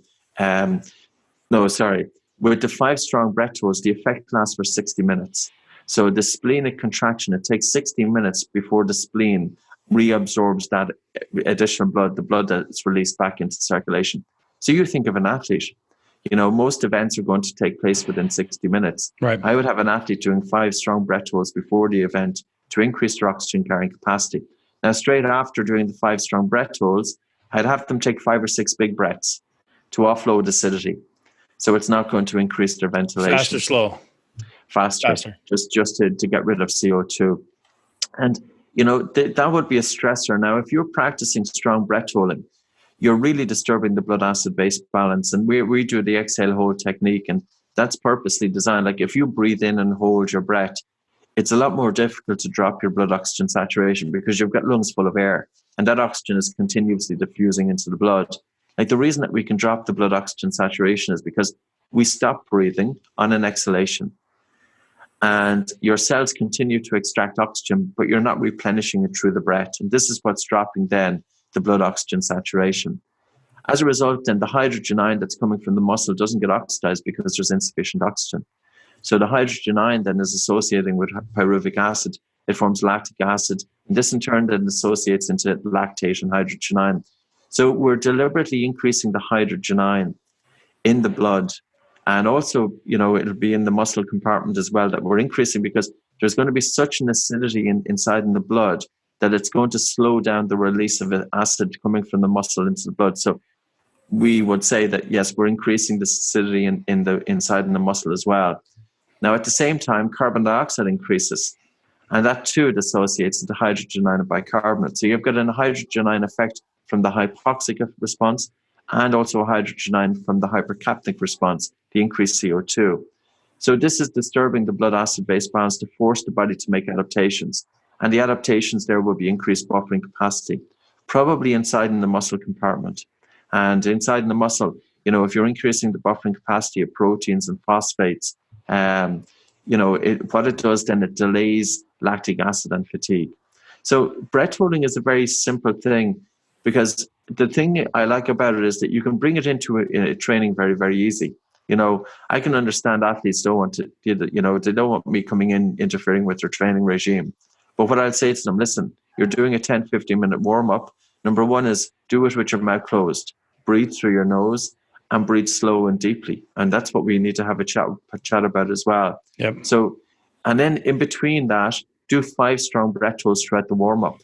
With the 5 strong breath holds, the effect lasts for 60 minutes. So the splenic contraction, it takes 60 minutes before the spleen reabsorbs that additional blood, the blood that's released back into circulation. So you think of an athlete, most events are going to take place within 60 minutes. Right. I would have an athlete doing 5 strong breath holds before the event to increase their oxygen carrying capacity. Now, straight after doing the 5 strong breath holds, I'd have them take 5 or 6 big breaths to offload acidity. So it's not going to increase their ventilation. Fast or slow? Faster. Just to get rid of CO2. And, that would be a stressor. Now, if you're practicing strong breath holding, you're really disturbing the blood acid base balance. And we do the exhale hold technique, and that's purposely designed. Like if you breathe in and hold your breath, it's a lot more difficult to drop your blood oxygen saturation because you've got lungs full of air and that oxygen is continuously diffusing into the blood. Like the reason that we can drop the blood oxygen saturation is because we stop breathing on an exhalation. And your cells continue to extract oxygen, but you're not replenishing it through the breath. And this is what's dropping then the blood oxygen saturation. As a result, then the hydrogen ion that's coming from the muscle doesn't get oxidized because there's insufficient oxygen. So the hydrogen ion then is associating with pyruvic acid. It forms lactic acid. And this in turn then associates into lactate and hydrogen ion. So we're deliberately increasing the hydrogen ion in the blood. And also, it'll be in the muscle compartment as well that we're increasing because there's going to be such an acidity inside in the blood that it's going to slow down the release of acid coming from the muscle into the blood. So we would say that, yes, we're increasing the acidity inside in the muscle as well. Now, at the same time, carbon dioxide increases. And that too dissociates into hydrogen ion and bicarbonate. So you've got a hydrogen ion effect from the hypoxic response and also a hydrogen ion from the hypercapnic response, the increased CO2. So this is disturbing the blood acid base balance to force the body to make adaptations. And the adaptations there will be increased buffering capacity, probably inside in the muscle compartment. And inside in the muscle, if you're increasing the buffering capacity of proteins and phosphates, what it does then, it delays lactic acid and fatigue. So breath holding is a very simple thing because the thing I like about it is that you can bring it into a training very, very easy. I can understand athletes don't want to, they don't want me coming in interfering with their training regime. But what I'd say to them, listen, you're doing a 10, 15-minute warm-up. Number one is do it with your mouth closed. Breathe through your nose and breathe slow and deeply. And that's what we need to have a chat about as well. Yep. So, and then in between that, do 5 strong breath holds throughout the warm-up.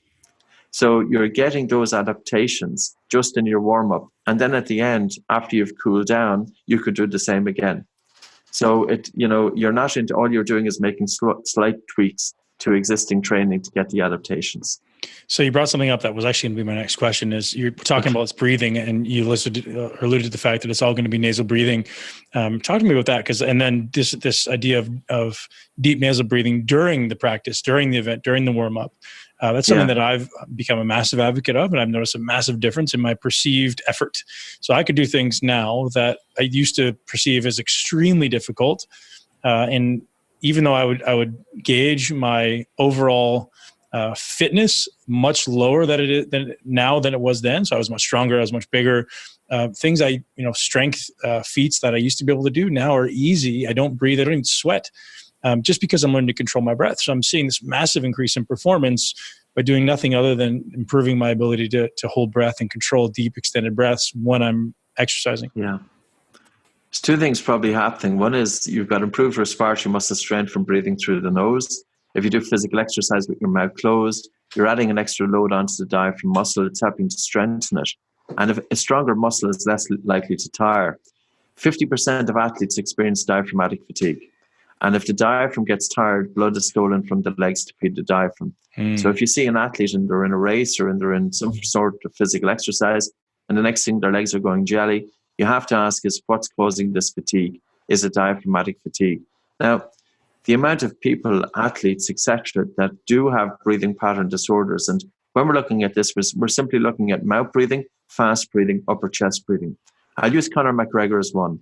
So you're getting those adaptations just in your warm-up. And then at the end, after you've cooled down, you could do the same again. So you're not into, all you're doing is making slight tweaks to existing training to get the adaptations. So you brought something up that was actually going to be my next question. Is you're talking about this breathing, and you alluded to the fact that it's all going to be nasal breathing. Talk to me about that, and then this idea of deep nasal breathing during the practice, during the event, during the warm up. That's something that I've become a massive advocate of, and I've noticed a massive difference in my perceived effort. So I could do things now that I used to perceive as extremely difficult, and even though I would gauge my overall fitness much lower than it was then. So I was much stronger, I was much bigger. Things strength feats that I used to be able to do now are easy. I don't breathe, I don't even sweat, just because I'm learning to control my breath. So I'm seeing this massive increase in performance by doing nothing other than improving my ability to hold breath and control deep, extended breaths when I'm exercising. Yeah. There's 2 things probably happening. One is you've got improved respiratory muscle strength from breathing through the nose. If you do physical exercise with your mouth closed, you're adding an extra load onto the diaphragm muscle. It's helping to strengthen it. And if a stronger muscle is less likely to tire. 50% of athletes experience diaphragmatic fatigue. And if the diaphragm gets tired, blood is stolen from the legs to feed the diaphragm. So if you see an athlete and they're in a race or they're in some sort of physical exercise, and the next thing their legs are going jelly, you have to ask is what's causing this fatigue? Is it diaphragmatic fatigue? Now, the amount of people, athletes, etc., that do have breathing pattern disorders, and when we're looking at this, we're simply looking at mouth breathing, fast breathing, upper chest breathing. I'll use Conor McGregor as one,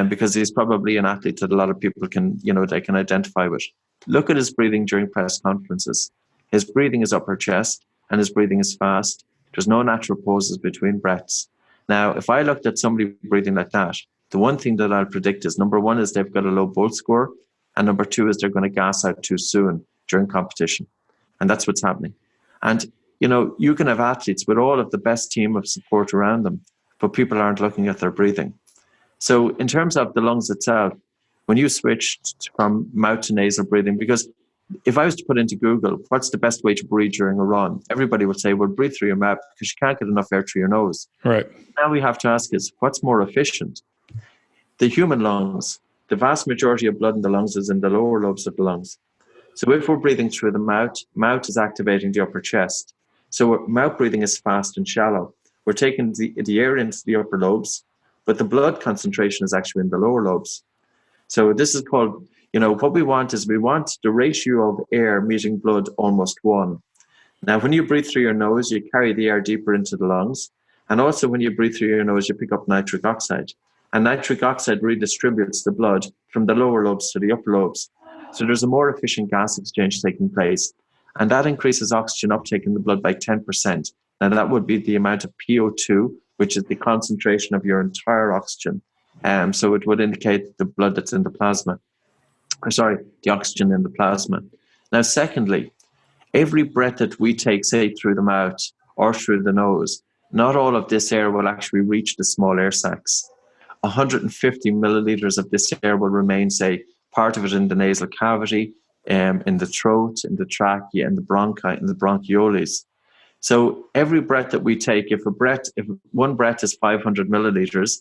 because he's probably an athlete that a lot of people can, they can identify with. Look at his breathing during press conferences. His breathing is upper chest and his breathing is fast. There's no natural pauses between breaths. Now, if I looked at somebody breathing like that, the one thing that I'll predict is, number one, is they've got a low BOLT score, and number two is they're going to gas out too soon during competition. And that's what's happening. And, you can have athletes with all of the best team of support around them, but people aren't looking at their breathing. So in terms of the lungs itself, when you switched from mouth to nasal breathing, because if I was to put into Google, what's the best way to breathe during a run? Everybody would say, well, breathe through your mouth because you can't get enough air through your nose. Right. Now we have to ask is, what's more efficient? The human lungs, the vast majority of blood in the lungs is in the lower lobes of the lungs. So if we're breathing through the mouth is activating the upper chest. So mouth breathing is fast and shallow. We're taking the air into the upper lobes, but the blood concentration is actually in the lower lobes. So this is called, what we want the ratio of air meeting blood almost 1. Now, when you breathe through your nose, you carry the air deeper into the lungs. And also when you breathe through your nose, you pick up nitric oxide. And nitric oxide redistributes the blood from the lower lobes to the upper lobes. So there's a more efficient gas exchange taking place. And that increases oxygen uptake in the blood by 10%. Now, that would be the amount of PO2, which is the concentration of your entire oxygen. So it would indicate the blood that's in the plasma. The oxygen in the plasma. Now, secondly, every breath that we take, say, through the mouth or through the nose, not all of this air will actually reach the small air sacs. 150 milliliters of this air will remain, say, part of it in the nasal cavity, in the throat, in the trachea, in the bronchi, in the bronchioles. So every breath that we take, if one breath is 500 milliliters,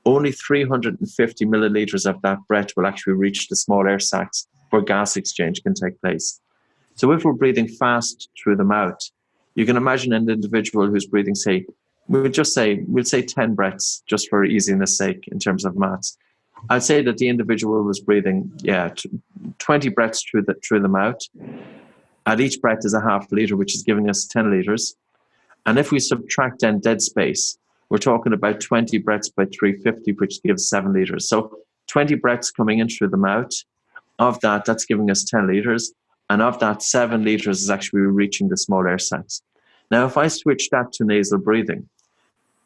only 350 milliliters of that breath will actually reach the small air sacs where gas exchange can take place. So if we're breathing fast through the mouth, you can imagine an individual who's breathing, we'll say 10 breaths, just for easiness sake in terms of maths. I'd say that the individual was breathing, 20 breaths through the mouth. At each breath is a half liter, which is giving us 10 liters. And if we subtract then dead space, we're talking about 20 breaths by 350, which gives 7 liters. So 20 breaths coming in through the mouth. Of that's giving us 10 liters. And of that, 7 liters is actually reaching the small air sacs. Now, if I switch that to nasal breathing,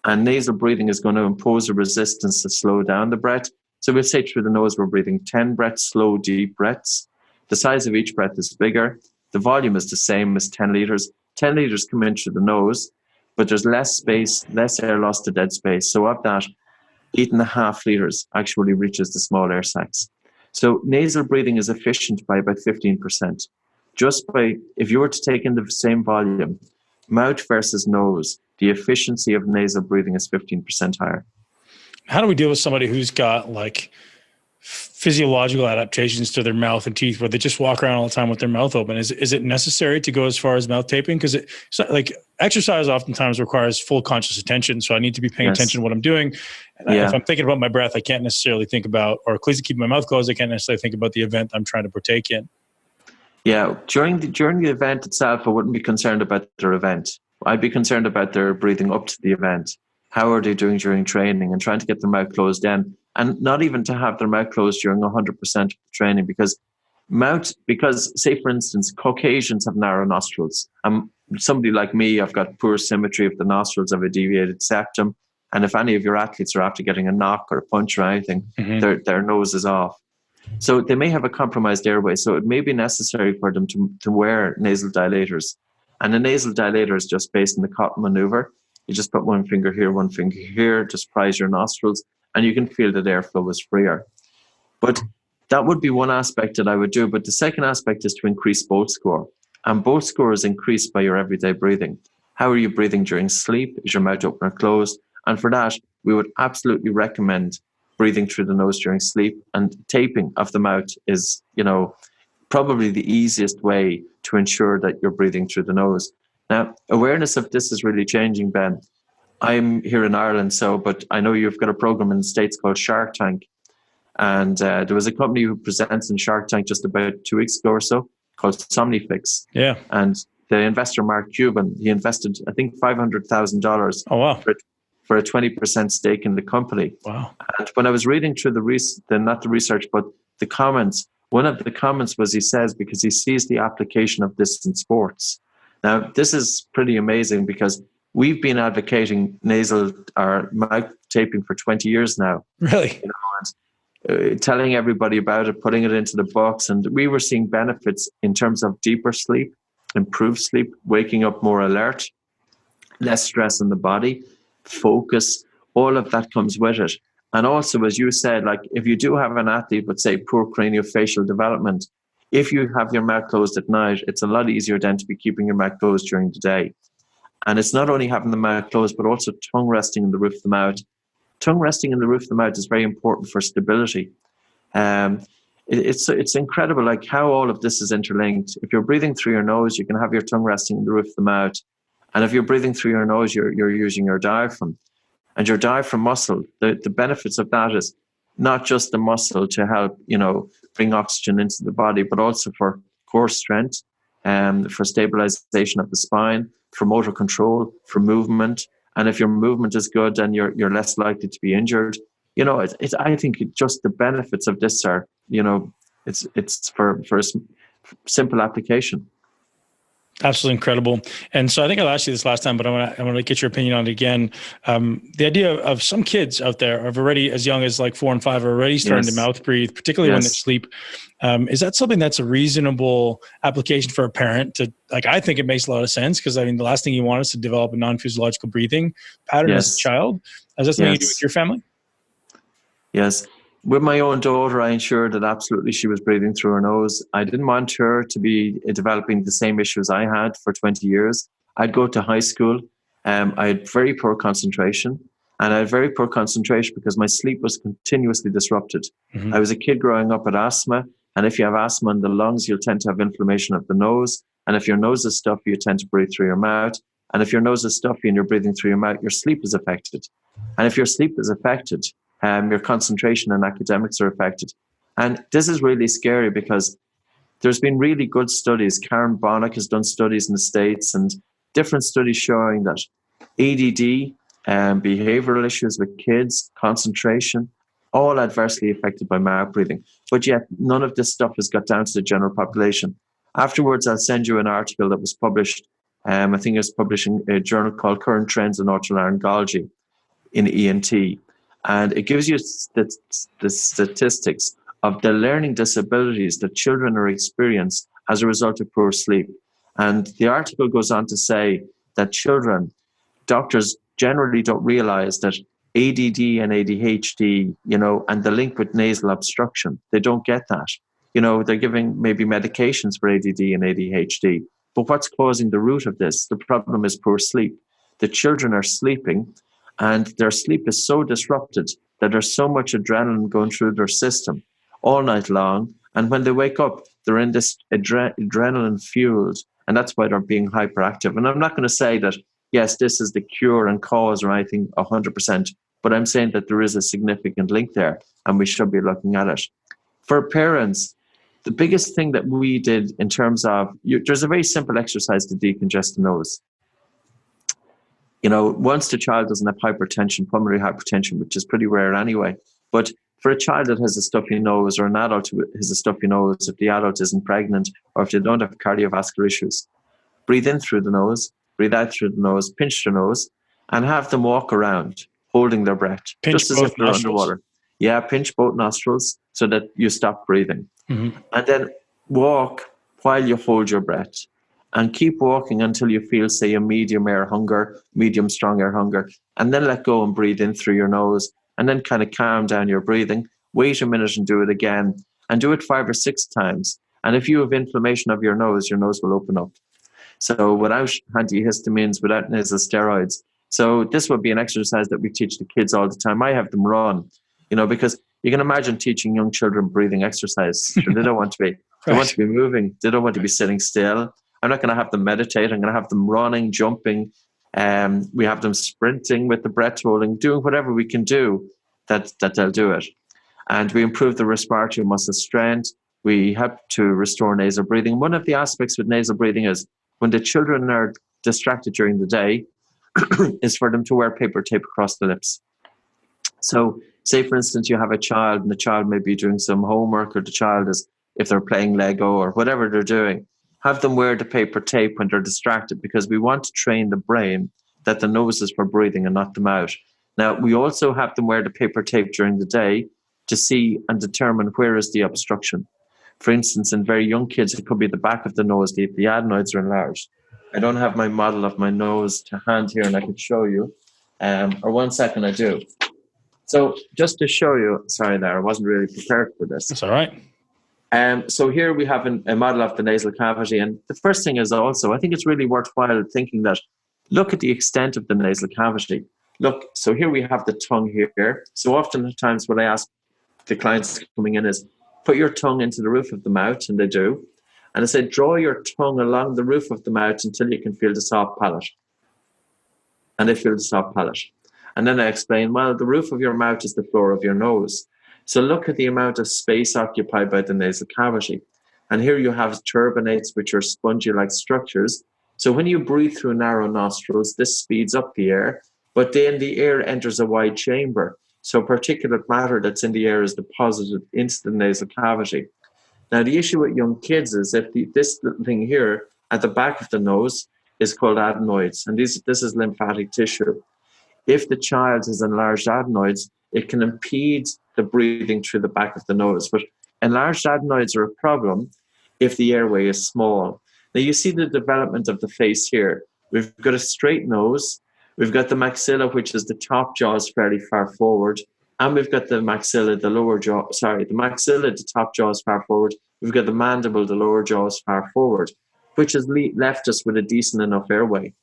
and nasal breathing is going to impose a resistance to slow down the breath. So we'll say through the nose, we're breathing 10 breaths, slow, deep breaths. The size of each breath is bigger. The volume is the same as 10 liters. 10 liters come in through the nose, but there's less space, less air lost to dead space. So of that, 8.5 liters actually reaches the small air sacs. So nasal breathing is efficient by about 15%. If you were to take in the same volume, mouth versus nose, the efficiency of nasal breathing is 15% higher. How do we deal with somebody who's got like physiological adaptations to their mouth and teeth where they just walk around all the time with their mouth open? Is it necessary to go as far as mouth taping? Because exercise oftentimes requires full conscious attention. So I need to be paying attention to what I'm doing. And if I'm thinking about my breath, I can't necessarily think about, or at least keep my mouth closed, I can't necessarily think about the event I'm trying to partake in. Yeah, during the event itself, I wouldn't be concerned about their event. I'd be concerned about their breathing up to the event. How are they doing during training, and trying to get their mouth closed in, and not even to have their mouth closed during 100% of the training, because say for instance, Caucasians have narrow nostrils. Somebody like me, I've got poor symmetry of the nostrils, of a deviated septum, and if any of your athletes are after getting a knock or a punch or anything, their nose is off. So they may have a compromised airway, so it may be necessary for them to wear nasal dilators. And a nasal dilator is just based on the cotton maneuver. You just put one finger here, just prise your nostrils, and you can feel that airflow is freer. But that would be one aspect that I would do. But the second aspect is to increase BOLT score. And both scores increase by your everyday breathing. How are you breathing during sleep? Is your mouth open or closed? And for that, we would absolutely recommend breathing through the nose during sleep. And taping of the mouth is, probably the easiest way to ensure that you're breathing through the nose. Now, awareness of this is really changing, Ben. I'm here in Ireland, but I know you've got a program in the States called Shark Tank. And there was a company who presents in Shark Tank just about 2 weeks ago or so called Somnifix. Yeah. And the investor, Mark Cuban, he invested, I think, $500,000 Oh, wow. for a 20% stake in the company. Wow. And when I was reading through not the research, but the comments, one of the comments was he says, because he sees the application of this in sports. Now, this is pretty amazing because we've been advocating nasal or mouth taping for 20 years now. Really? Telling everybody about it, putting it into the box. And we were seeing benefits in terms of deeper sleep, improved sleep, waking up more alert, less stress in the body, focus, all of that comes with it. And also, as you said, like if you do have an athlete with, say, poor craniofacial development, if you have your mouth closed at night, it's a lot easier then to be keeping your mouth closed during the day. And it's not only having the mouth closed, but also tongue resting in the roof of the mouth. Tongue resting in the roof of the mouth is very important for stability. It's incredible, like how all of this is interlinked. If you're breathing through your nose, you can have your tongue resting in the roof of the mouth. And if you're breathing through your nose, you're using your diaphragm. And your diaphragm muscle, the benefits of that is not just the muscle to help, bring oxygen into the body, but also for core strength, for stabilization of the spine, for motor control, for movement. And if your movement is good, then you're less likely to be injured. I think just the benefits of this are, it's for a simple application. Absolutely incredible. And so I think I asked you this last time, but I want to get your opinion on it again. The idea of some kids out there are already as young as like 4 and 5 are already starting to mouth breathe, particularly when they sleep. Is that something that's a reasonable application for a parent to, like, I think it makes a lot of sense because the last thing you want is to develop a non-physiological breathing pattern as a child. Is that something you do with your family? Yes. With my own daughter, I ensured that absolutely she was breathing through her nose. I didn't want her to be developing the same issues I had for 20 years. I'd go to high school. I had very poor concentration. And I had very poor concentration because my sleep was continuously disrupted. Mm-hmm. I was a kid growing up with asthma. And if you have asthma in the lungs, you'll tend to have inflammation of the nose. And if your nose is stuffy, you tend to breathe through your mouth. And if your nose is stuffy and you're breathing through your mouth, your sleep is affected. And if your sleep is affected, your concentration and academics are affected. And this is really scary because there's been really good studies. Karen Bonnick has done studies in the States and different studies showing that ADD, behavioral issues with kids, concentration, all adversely affected by mouth breathing. But yet none of this stuff has got down to the general population. Afterwards, I'll send you an article that was published. I think it was published in a journal called Current Trends in Otolaryngology in ENT. And it gives you the statistics of the learning disabilities that children are experiencing as a result of poor sleep. And the article goes on to say that doctors generally don't realize that ADD and ADHD, and the link with nasal obstruction, they don't get that. They're giving maybe medications for ADD and ADHD. But what's causing the root of this? The problem is poor sleep. The children are sleeping and their sleep is so disrupted that there's so much adrenaline going through their system all night long. And when they wake up, they're in this adrenaline fueled, and that's why they're being hyperactive. And I'm not going to say that, yes, this is the cure and cause or anything 100%, but I'm saying that there is a significant link there and we should be looking at it. For parents, the biggest thing that we did in terms of, there's a very simple exercise to decongest the nose. Once the child doesn't have hypertension, pulmonary hypertension, which is pretty rare anyway, but for a child that has a stuffy nose or an adult who has a stuffy nose, if the adult isn't pregnant or if they don't have cardiovascular issues, breathe in through the nose, breathe out through the nose, pinch their nose, and have them walk around holding their breath, just as if they're underwater. Yeah, pinch both nostrils so that you stop breathing. Mm-hmm. And then walk while you hold your breath. And keep walking until you feel, say, a medium strong air hunger, and then let go and breathe in through your nose, and then kind of calm down your breathing. Wait a minute and do it again, and do it 5 or 6 times. And if you have inflammation of your nose will open up. So without antihistamines, without nasal steroids. So this would be an exercise that we teach the kids all the time. I have them run, because you can imagine teaching young children breathing exercise. Sure, they don't want to be, they want to be moving. They don't want to be sitting still. I'm not going to have them meditate. I'm going to have them running, jumping. We have them sprinting with the breath holding, doing whatever we can do that they'll do it. And we improve the respiratory muscle strength. We help to restore nasal breathing. One of the aspects with nasal breathing is when the children are distracted during the day, is for them to wear paper tape across the lips. So say, for instance, you have a child and the child may be doing some homework, or the child is, if they're playing Lego or whatever they're doing, have them wear the paper tape when they're distracted, because we want to train the brain that the nose is for breathing and not the mouth. Now, we also have them wear the paper tape during the day to see and determine where is the obstruction. For instance, in very young kids, it could be the back of the nose, the adenoids are enlarged. I don't have my model of my nose to hand here, and I could show you. Or 1 second, I do. So just to show you, sorry there, I wasn't really prepared for this. That's all right. So here we have a model of the nasal cavity. And the first thing is also, I think it's really worthwhile thinking that, look at the extent of the nasal cavity. Look, so here we have the tongue here. So oftentimes what I ask the clients coming in is, put your tongue into the roof of the mouth, and they do. And I said, draw your tongue along the roof of the mouth until you can feel the soft palate. And they feel the soft palate. And then I explain, well, the roof of your mouth is the floor of your nose. So look at the amount of space occupied by the nasal cavity. And here you have turbinates, which are spongy-like structures. So when you breathe through narrow nostrils, this speeds up the air, but then the air enters a wide chamber. So particulate matter that's in the air is deposited into the nasal cavity. Now, the issue with young kids is that this little thing here at the back of the nose is called adenoids, and this is lymphatic tissue. If the child has enlarged adenoids, it can impede the breathing through the back of the nose. But enlarged adenoids are a problem if the airway is small. Now, you see the development of the face here. We've got a straight nose. We've got the maxilla, which is the top jaw is fairly far forward. And we've got the maxilla, the lower jaw, the maxilla, the top jaw is far forward. We've got the mandible, the lower jaw is far forward, which has left us with a decent enough airway.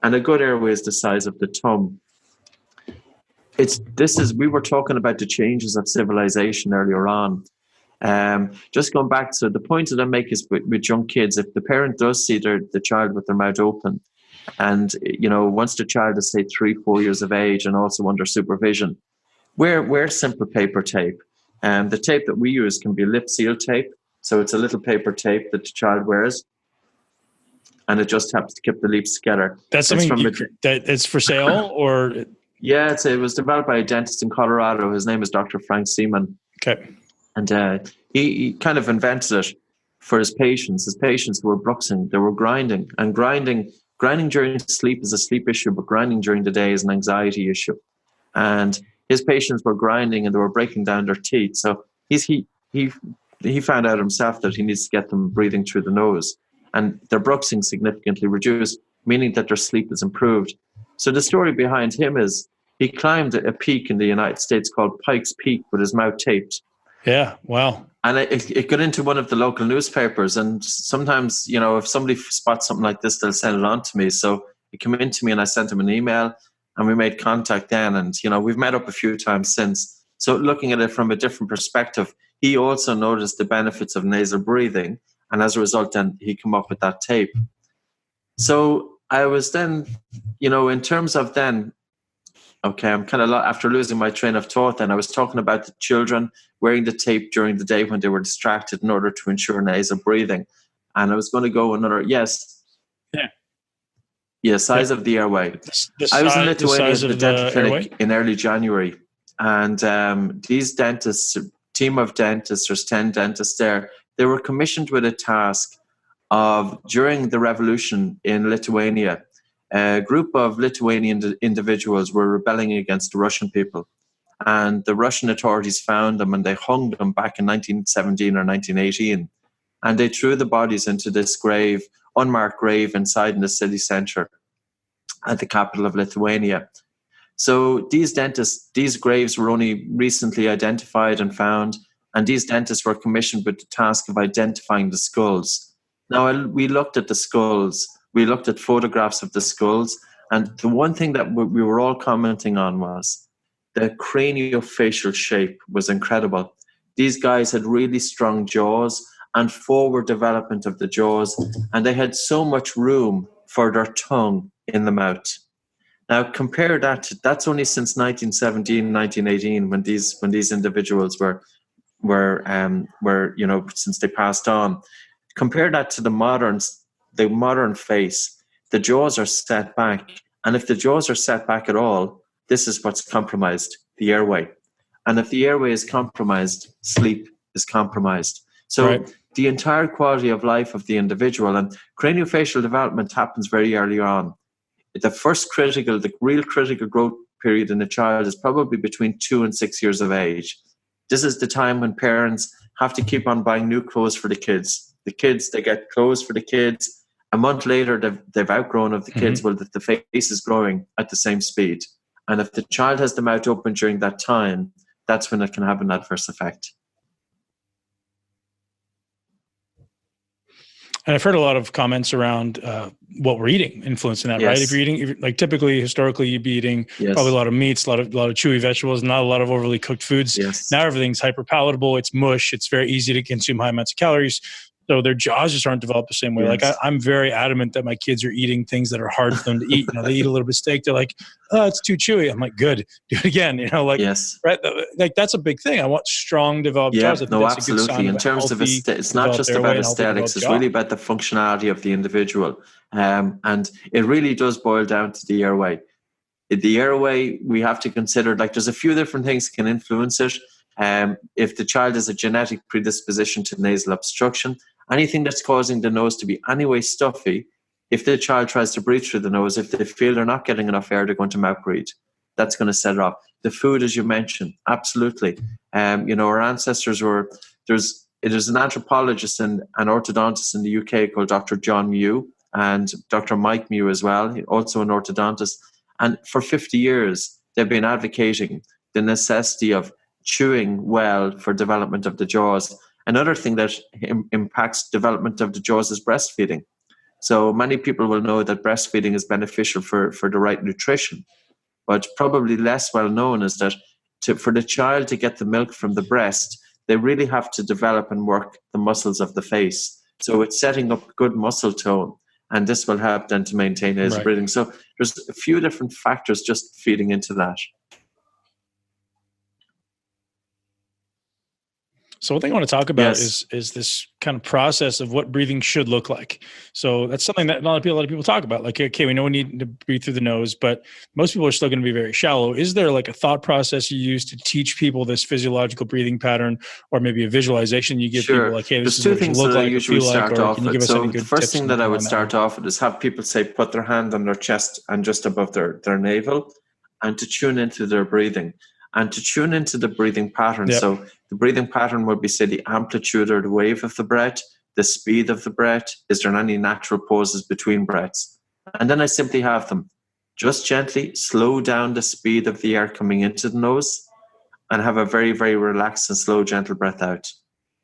And a good airway is the size of the thumb. We were talking about the changes of civilization earlier on. Just going back to the point that I make is with young kids, if the parent does see the child with their mouth open, and once the child is, say, 3-4 years of age and also under supervision, wear simple paper tape. The tape that we use can be lip seal tape. So it's a little paper tape that the child wears, and it just helps to keep the lips together. That's something that it's for sale, or? Yeah, it was developed by a dentist in Colorado. His name is Dr. Frank Seaman. Okay. And he kind of invented it for his patients. His patients were bruxing, they were grinding. And grinding during sleep is a sleep issue, but grinding during the day is an anxiety issue. And his patients were grinding and they were breaking down their teeth. So he found out himself that he needs to get them breathing through the nose. And their bruxing significantly reduced, meaning that their sleep is improved. So the story behind him is he climbed a peak in the United States called Pikes Peak with his mouth taped. Yeah, wow. And it got into one of the local newspapers. And sometimes, if somebody spots something like this, they'll send it on to me. So it came into me and I sent him an email and we made contact then. And, we've met up a few times since. So looking at it from a different perspective, he also noticed the benefits of nasal breathing. And as a result, then he came up with that tape. So I was then, in terms of then, okay, I'm kind of after losing my train of thought then. I was talking about the children wearing the tape during the day when they were distracted in order to ensure nasal breathing. And I was going to go yes. Yeah. Yeah, size of the airway. I was in Lithuania at the dental clinic in early January. And these dentists, team of dentists, there's 10 dentists there, they were commissioned with a task of, during the revolution in Lithuania, a group of Lithuanian individuals were rebelling against the Russian people. And the Russian authorities found them and they hung them back in 1917 or 1918. And they threw the bodies into this grave, unmarked grave inside in the city centre at the capital of Lithuania. So these graves were only recently identified and found. And these dentists were commissioned with the task of identifying the skulls. Now, we looked at the skulls, we looked at photographs of the skulls, and the one thing that we were all commenting on was the craniofacial shape was incredible. These guys had really strong jaws and forward development of the jaws, and they had so much room for their tongue in the mouth. Now, compare that, that's only since 1917, 1918, when these individuals were since they passed on. Compare that to the modern face. The jaws are set back. And if the jaws are set back at all, this is what's compromised, the airway. And if the airway is compromised, sleep is compromised. So right. The entire quality of life of the individual, and craniofacial development happens very early on. The real critical growth period in a child is probably between 2 and 6 years of age. This is the time when parents have to keep on buying new clothes for the kids. They get clothes for the kids. A month later, they've outgrown of the kids. Well, the face is growing at the same speed. And if the child has the mouth open during that time, that's when it can have an adverse effect. And I've heard a lot of comments around what we're eating influencing that, yes. right? If you're eating, like typically, historically, you'd be eating yes. probably a lot of meats, a lot of chewy vegetables, not a lot of overly cooked foods. Yes. Now everything's hyper palatable. It's mush. It's very easy to consume high amounts of calories. So their jaws just aren't developed the same way. Yes. Like I'm very adamant that my kids are eating things that are hard for them to eat. They eat a little bit of steak. They're like, oh, it's too chewy. I'm like, good, do it again. yes. Right? Like that's a big thing. I want strong developed jaws. I think no, that's absolutely. A good sign in terms of it's not just about aesthetics. It's really about the functionality of the individual. And it really does boil down to the airway. The airway, we have to consider, like there's a few different things that can influence it. If the child has a genetic predisposition to nasal obstruction, anything that's causing the nose to be anyway stuffy, if the child tries to breathe through the nose, if they feel they're not getting enough air, they're going to mouth breathe. That's going to set it off. The food, as you mentioned, absolutely. Our ancestors there's an anthropologist and an orthodontist in the UK called Dr. John Mew and Dr. Mike Mew as well, also an orthodontist. And for 50 years, they've been advocating the necessity of chewing well for development of the jaws. Another thing that impacts development of the jaws is breastfeeding. So many people will know that breastfeeding is beneficial for the right nutrition, but probably less well known is that for the child to get the milk from the breast, they really have to develop and work the muscles of the face. So it's setting up good muscle tone, and this will help then to maintain nasal breathing. So there's a few different factors just feeding into that. So one thing I want to talk about is this kind of process of what breathing should look like. So that's something that a lot of people talk about. Like, okay, we know we need to breathe through the nose, but most people are still going to be very shallow. Is there like a thought process you use to teach people this physiological breathing pattern, or maybe a visualization you give people like, hey, this is what it should look like, or feel like, or can you give us any good tips? The first thing that I would start off with is have people say, put their hand on their chest and just above their navel, and to tune into their breathing. And to tune into the breathing pattern. Yep. So the breathing pattern would be, say, the amplitude or the wave of the breath, the speed of the breath. Is there any natural pauses between breaths? And then I simply have them just gently slow down the speed of the air coming into the nose and have a very, very relaxed and slow, gentle breath out.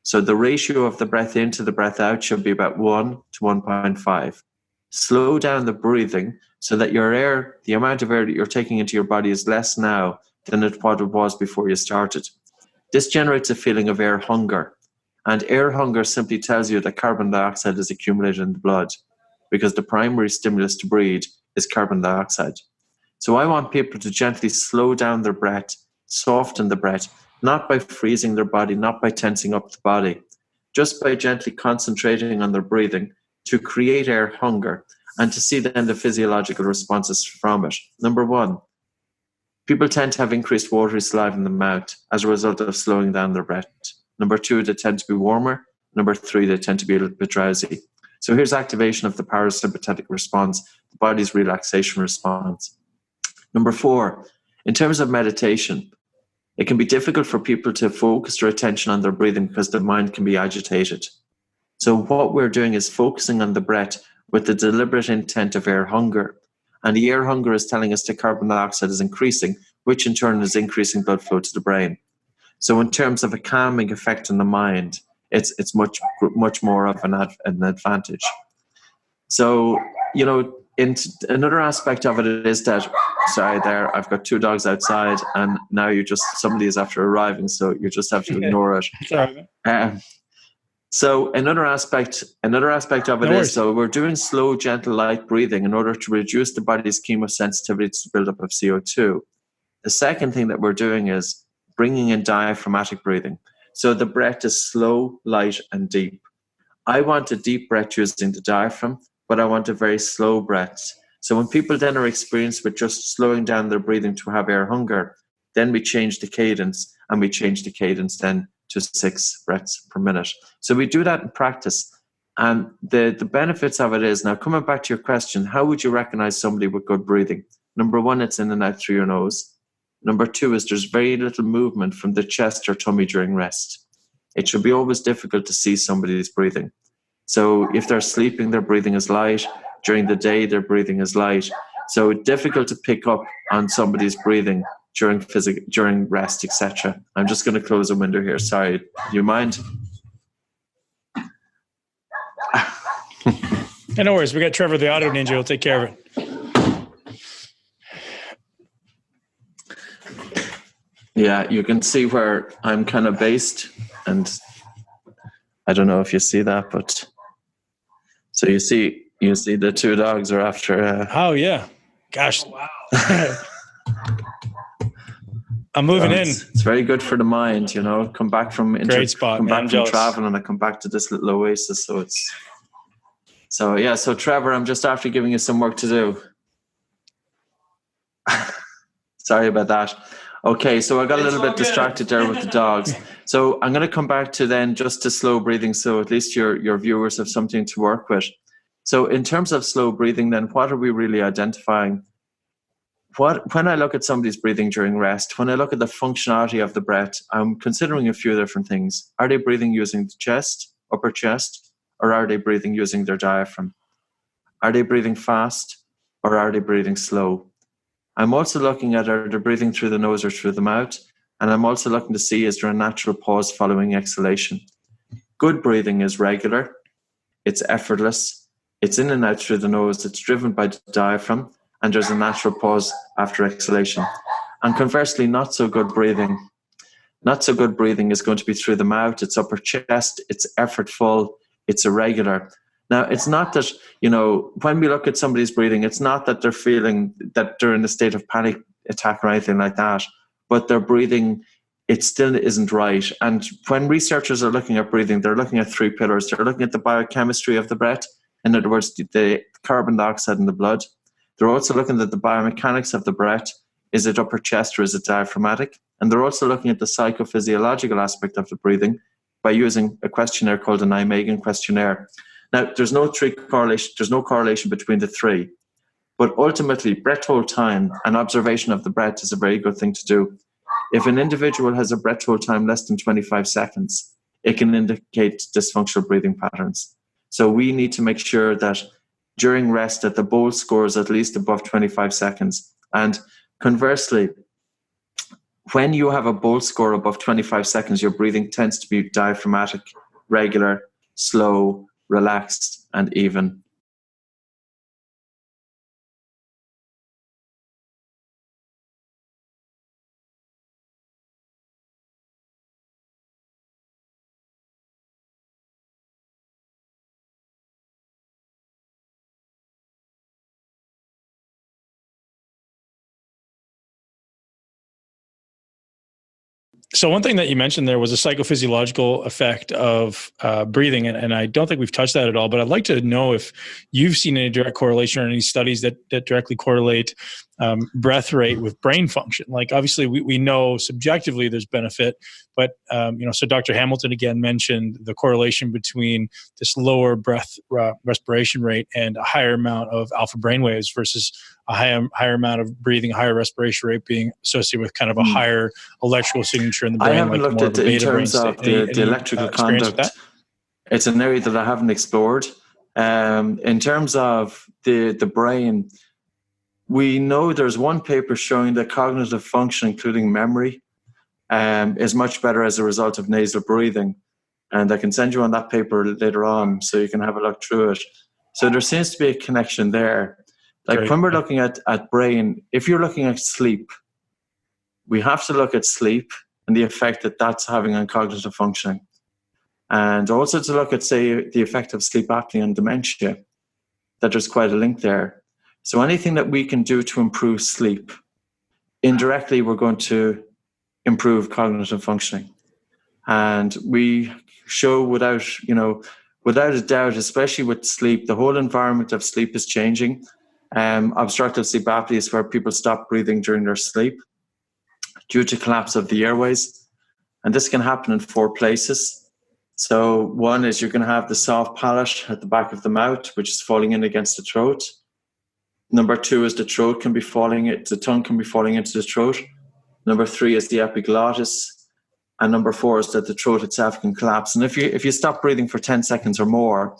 So the ratio of the breath in to the breath out should be about 1 to 1.5. Slow down the breathing so that your air, the amount of air that you're taking into your body is less now than what it was before you started. This generates a feeling of air hunger. And air hunger simply tells you that carbon dioxide is accumulated in the blood, because the primary stimulus to breathe is carbon dioxide. So I want people to gently slow down their breath, soften the breath, not by freezing their body, not by tensing up the body, just by gently concentrating on their breathing to create air hunger and to see then the physiological responses from it. Number one, people tend to have increased watery saliva in the mouth as a result of slowing down their breath. Number two, they tend to be warmer. Number three, they tend to be a little bit drowsy. So here's activation of the parasympathetic response, the body's relaxation response. Number four, in terms of meditation, it can be difficult for people to focus their attention on their breathing because their mind can be agitated. So what we're doing is focusing on the breath with the deliberate intent of air hunger. And the air hunger is telling us that carbon dioxide is increasing, which in turn is increasing blood flow to the brain. So in terms of a calming effect on the mind, it's much more of an advantage. So, another aspect of it is that, sorry there, I've got 2 dogs outside, and now somebody is after arriving, so you just have to ignore it. Sorry. So another aspect of it is, so we're doing slow, gentle, light breathing in order to reduce the body's chemosensitivity to the buildup of CO2. The second thing that we're doing is bringing in diaphragmatic breathing. So the breath is slow, light, and deep. I want a deep breath using the diaphragm, but I want a very slow breath. So when people then are experienced with just slowing down their breathing to have air hunger, then we change the cadence, and we change the cadence then to 6 breaths per minute. So we do that in practice. And the benefits of it is, now coming back to your question, how would you recognize somebody with good breathing? Number 1, it's in and out through your nose. Number 2 is there's very little movement from the chest or tummy during rest. It should be always difficult to see somebody's breathing. So if they're sleeping, their breathing is light. During the day, their breathing is light. So difficult to pick up on somebody's breathing during rest, etc. I'm just going to close a window here. Sorry, do you mind? No worries. We got Trevor, the audio ninja. He'll take care of it. Yeah, you can see where I'm kind of based, and I don't know if you see that, but so you see the 2 dogs are after. Oh yeah, gosh. I'm moving in. It's very good for the mind, Come back from great spot. Come man. back from travel, and I come back to this little oasis. So Trevor, I'm just after giving you some work to do. Sorry about that. Okay, so I got a little bit distracted there with the dogs. So I'm going to come back to then just to slow breathing, so at least your viewers have something to work with. So in terms of slow breathing, then what are we really identifying? When I look at somebody's breathing during rest, when I look at the functionality of the breath, I'm considering a few different things. Are they breathing using the chest, upper chest, or are they breathing using their diaphragm? Are they breathing fast, or are they breathing slow? I'm also looking at, are they breathing through the nose or through the mouth? And I'm also looking to see, is there a natural pause following exhalation? Good breathing is regular, it's effortless, it's in and out through the nose, it's driven by the diaphragm, and there's a natural pause after exhalation. And conversely, not so good breathing is going to be through the mouth, it's upper chest, it's effortful, it's irregular. Now, it's not that, when we look at somebody's breathing, it's not that they're feeling that they're in a state of panic attack or anything like that, but their breathing, it still isn't right. And when researchers are looking at breathing, they're looking at 3 pillars. They're looking at the biochemistry of the breath, in other words, the carbon dioxide in the blood. They're also looking at the biomechanics of the breath. Is it upper chest or is it diaphragmatic? And they're also looking at the psychophysiological aspect of the breathing by using a questionnaire called an Imagen questionnaire. Now, there's no correlation between the 3, but ultimately, breath hold time and observation of the breath is a very good thing to do. If an individual has a breath hold time less than 25 seconds, it can indicate dysfunctional breathing patterns. So we need to make sure that during rest that the BOLT score is at least above 25 seconds. And conversely, when you have a BOLT score above 25 seconds, your breathing tends to be diaphragmatic, regular, slow, relaxed, and even. So one thing that you mentioned there was a psychophysiological effect of breathing, and I don't think we've touched that at all, but I'd like to know if you've seen any direct correlation or any studies that directly correlate breath rate with brain function. Like obviously we know subjectively there's benefit, but so Dr. Hamilton again mentioned the correlation between this lower breath respiration rate and a higher amount of alpha brainwaves versus a higher amount of breathing, higher respiration rate being associated with kind of a higher electrical signature in the brain. I haven't looked at in terms of the electrical conduct. It's an area that I haven't explored. In terms of the brain, we know there's one paper showing that cognitive function, including memory, is much better as a result of nasal breathing. And I can send you on that paper later on so you can have a look through it. So there seems to be a connection there. Like Great. when we're looking at brain, if you're looking at sleep, we have to look at sleep and the effect that that's having on cognitive functioning. And also to look at, say, the effect of sleep apnea and dementia, that there's quite a link there. So anything that we can do to improve sleep, indirectly, we're going to improve cognitive functioning. And we show without a doubt, especially with sleep, the whole environment of sleep is changing. Obstructive sleep apnea is where people stop breathing during their sleep due to collapse of the airways. And this can happen in 4 places. So one is you're going to have the soft palate at the back of the mouth, which is falling in against the throat. Number 2 is the tongue can be falling into the throat. Number 3 is the epiglottis. And number 4 is that the throat itself can collapse. And if you stop breathing for 10 seconds or more,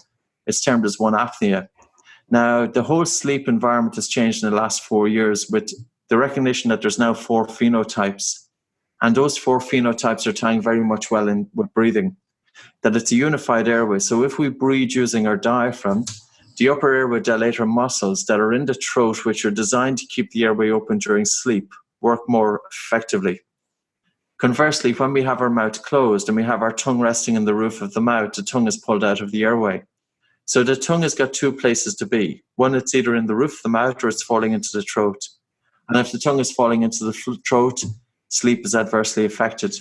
it's termed as one apnea. Now, the whole sleep environment has changed in the last 4 years with the recognition that there's now 4 phenotypes. And those 4 phenotypes are tying very much well in with breathing, that it's a unified airway. So if we breathe using our diaphragm, the upper airway dilator muscles that are in the throat, which are designed to keep the airway open during sleep, work more effectively. Conversely, when we have our mouth closed and we have our tongue resting in the roof of the mouth, the tongue is pulled out of the airway. So the tongue has got 2 places to be. One, it's either in the roof of the mouth or it's falling into the throat. And if the tongue is falling into the throat, sleep is adversely affected.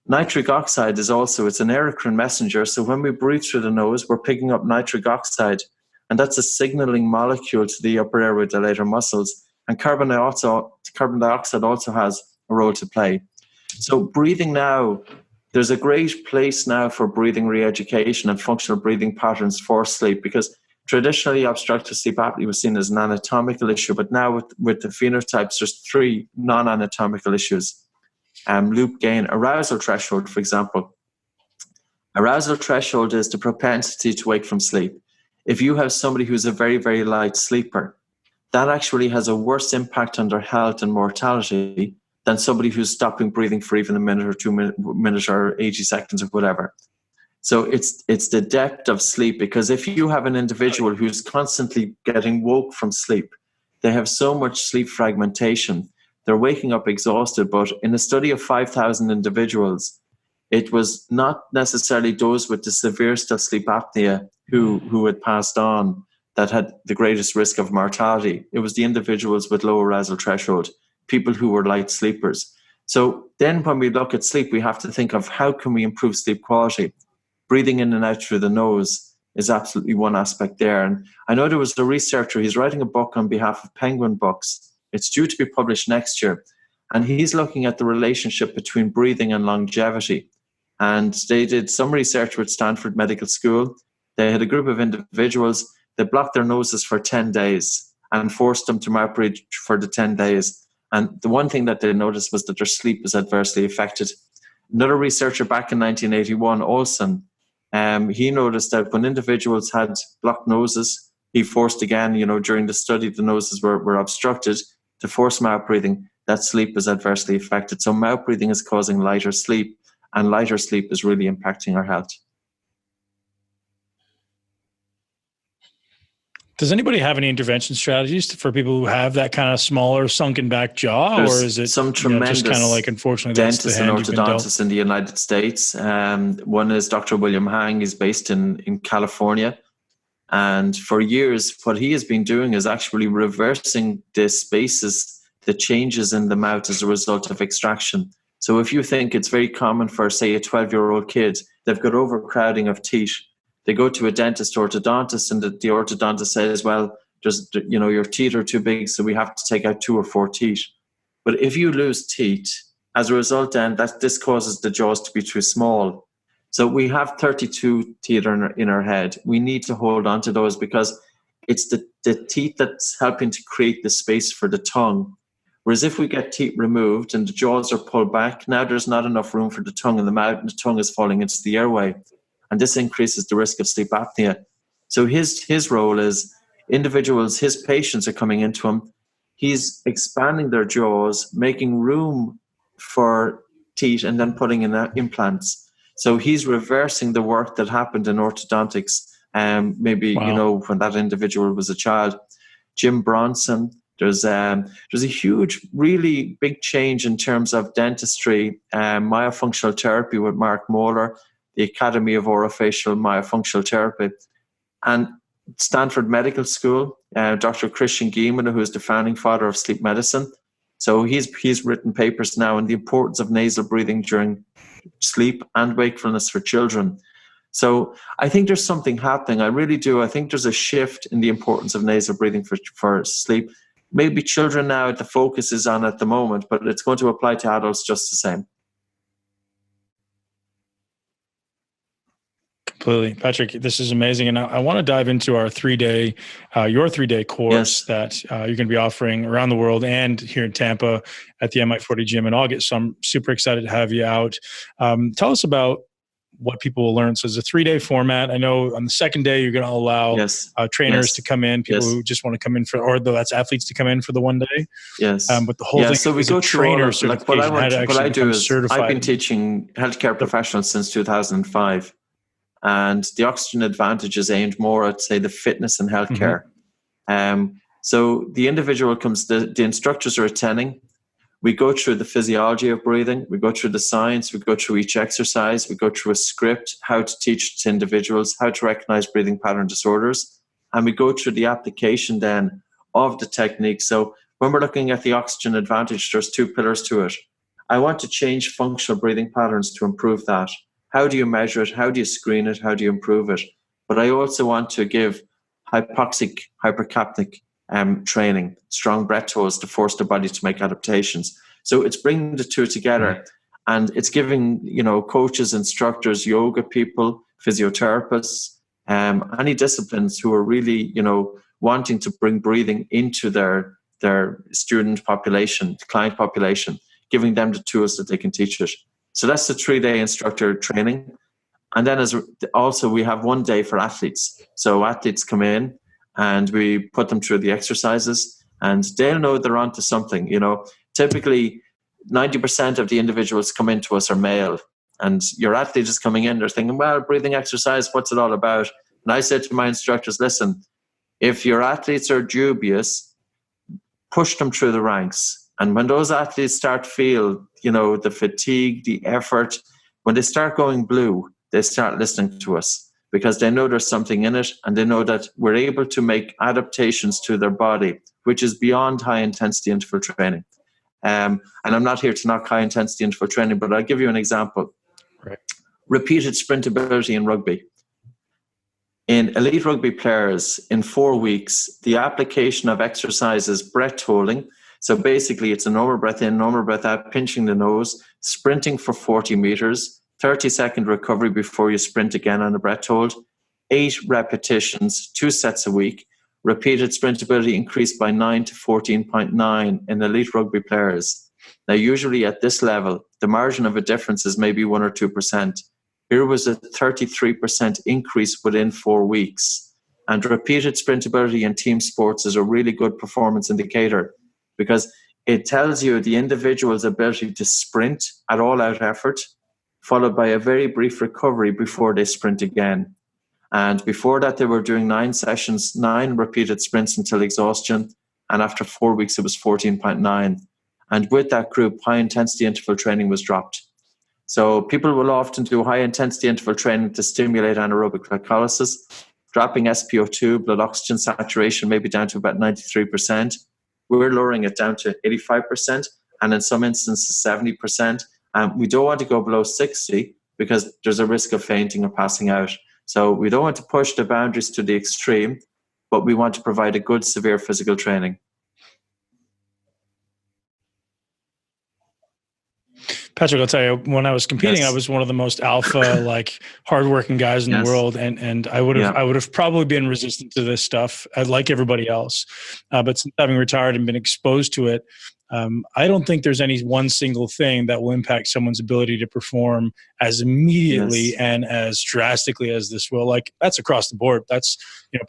Nitric oxide is also, it's an aerocrine messenger. So when we breathe through the nose, we're picking up nitric oxide. And that's a signaling molecule to the upper airway dilator muscles. And carbon dioxide also has a role to play. So breathing now, there's a great place now for breathing re-education and functional breathing patterns for sleep, because traditionally obstructive sleep apnea was seen as an anatomical issue, but now with the phenotypes, there's 3 non-anatomical issues. Loop gain, arousal threshold, for example. Arousal threshold is the propensity to wake from sleep. If you have somebody who's a very, very light sleeper, that actually has a worse impact on their health and mortality than somebody who's stopping breathing for even a minute or 2 minutes or 80 seconds or whatever. So it's the depth of sleep, because if you have an individual who's constantly getting woke from sleep, they have so much sleep fragmentation, they're waking up exhausted. But in a study of 5,000 individuals, it was not necessarily those with the severest of sleep apnea who had passed on that had the greatest risk of mortality. It was the individuals with low arousal threshold, people who were light sleepers. So then when we look at sleep, we have to think of how can we improve sleep quality. Breathing in and out through the nose is absolutely one aspect there. And I know there was a researcher, he's writing a book on behalf of Penguin Books. It's due to be published next year. And he's looking at the relationship between breathing and longevity. And they did some research with Stanford Medical School. They had a group of individuals, they blocked their noses for 10 days and forced them to mouth breathe for the 10 days. And the one thing that they noticed was that their sleep was adversely affected. Another researcher back in 1981, Olson, he noticed that when individuals had blocked noses, he forced again, during the study, the noses were obstructed to force mouth breathing, that sleep was adversely affected. So mouth breathing is causing lighter sleep, and lighter sleep is really impacting our health. Does anybody have any intervention strategies for people who have that kind of smaller sunken back jaw? There's or is it some tremendous just kind of like, unfortunately, that's the dentists and hand you've been dealt? orthodontists in the United States? One is Dr. William Hang. He's based in California. And for years, what he has been doing is actually reversing the spaces, the changes in the mouth as a result of extraction. So if you think it's very common for, say, a 12-year-old kid, they've got overcrowding of teeth. They go to a dentist, orthodontist, and the orthodontist says, well, just, your teeth are too big, so we have to take out 2 or 4 teeth. But if you lose teeth, as a result, then this causes the jaws to be too small. So we have 32 teeth in our head. We need to hold on to those because it's the teeth that's helping to create the space for the tongue. Whereas if we get teeth removed and the jaws are pulled back, now there's not enough room for the tongue in the mouth, and the tongue is falling into the airway. And this increases the risk of sleep apnea. So his role is individuals, his patients are coming into him. He's expanding their jaws, making room for teeth and then putting in implants. So he's reversing the work that happened in orthodontics, maybe, when that individual was a child. Jim Bronson, there's a huge, really big change in terms of dentistry, myofunctional therapy with Mark Moeller, the Academy of Orofacial Myofunctional Therapy, and Stanford Medical School, Dr. Christian Gieman, who is the founding father of sleep medicine. So he's written papers now on the importance of nasal breathing during sleep and wakefulness for children. So I think there's something happening. I really do. I think there's a shift in the importance of nasal breathing for sleep. Maybe children now, the focus is on at the moment, but it's going to apply to adults just the same. Completely. Patrick, this is amazing. And I want to dive into our your 3-day course that you're going to be offering around the world and here in Tampa at the MI40 gym in August. So I'm super excited to have you out. Tell us about what people will learn. So it's a 3-day format. I know on the second day, you're going to allow trainers to come in, people who just want to come in or that's athletes to come in for the 1 day. Yes. But the whole thing so we is go a trainer certification. What I do is certified. I've been teaching healthcare professionals since 2005. And the Oxygen Advantage is aimed more at, say, the fitness and healthcare. So the individual comes, the instructors are attending. We go through the physiology of breathing. We go through the science. We go through each exercise. We go through a script, how to teach to individuals, how to recognize breathing pattern disorders. And we go through the application then of the technique. So when we're looking at the Oxygen Advantage, there's 2 pillars to it. I want to change functional breathing patterns to improve that. How do you measure it? How do you screen it? How do you improve it? But I also want to give hypoxic, hypercapnic training, strong breath holds to force the body to make adaptations. So it's bringing the 2 together, and it's giving, coaches, instructors, yoga people, physiotherapists, any disciplines who are really, wanting to bring breathing into their student population, client population, giving them the tools that they can teach it. So that's the 3-day instructor training. And then we have 1 day for athletes. So athletes come in and we put them through the exercises and they'll know they're onto something. Typically 90% of the individuals come into us are male, and your athlete is coming in, they're thinking, well, breathing exercise, what's it all about? And I said to my instructors, listen, if your athletes are dubious, push them through the ranks. And when those athletes start to feel, the fatigue, the effort, when they start going blue, they start listening to us because they know there's something in it, and they know that we're able to make adaptations to their body, which is beyond high-intensity interval training. And I'm not here to knock high-intensity interval training, but I'll give you an example. Right. Repeated sprintability in rugby. In elite rugby players, in 4 weeks, the application of exercises, breath holding. So basically, it's a normal breath in, normal breath out, pinching the nose, sprinting for 40 meters, 30-second recovery before you sprint again on a breath hold, 8 repetitions, 2 sets a week. Repeated sprintability increased by 9 to 14.9 in elite rugby players. Now, usually at this level, the margin of a difference is maybe 1 or 2%. Here was a 33% increase within 4 weeks. And repeated sprintability in team sports is a really good performance indicator, because it tells you the individual's ability to sprint at all out effort, followed by a very brief recovery before they sprint again. And before that, they were doing 9 sessions, 9 repeated sprints until exhaustion. And after 4 weeks, it was 14.9. And with that group, high intensity interval training was dropped. So people will often do high intensity interval training to stimulate anaerobic glycolysis, dropping SpO2, blood oxygen saturation, maybe down to about 93%. We're lowering it down to 85%, and in some instances 70%. We don't want to go below 60 because there's a risk of fainting or passing out. So we don't want to push the boundaries to the extreme, but we want to provide a good severe physical training. Patrick, I'll tell you, when I was competing, I was one of the most alpha, hardworking guys in the world. And I would have probably been resistant to this stuff, like everybody else. But since having retired and been exposed to it, I don't think there's any one single thing that will impact someone's ability to perform as immediately and as drastically as this will. Like, that's across the board. That's,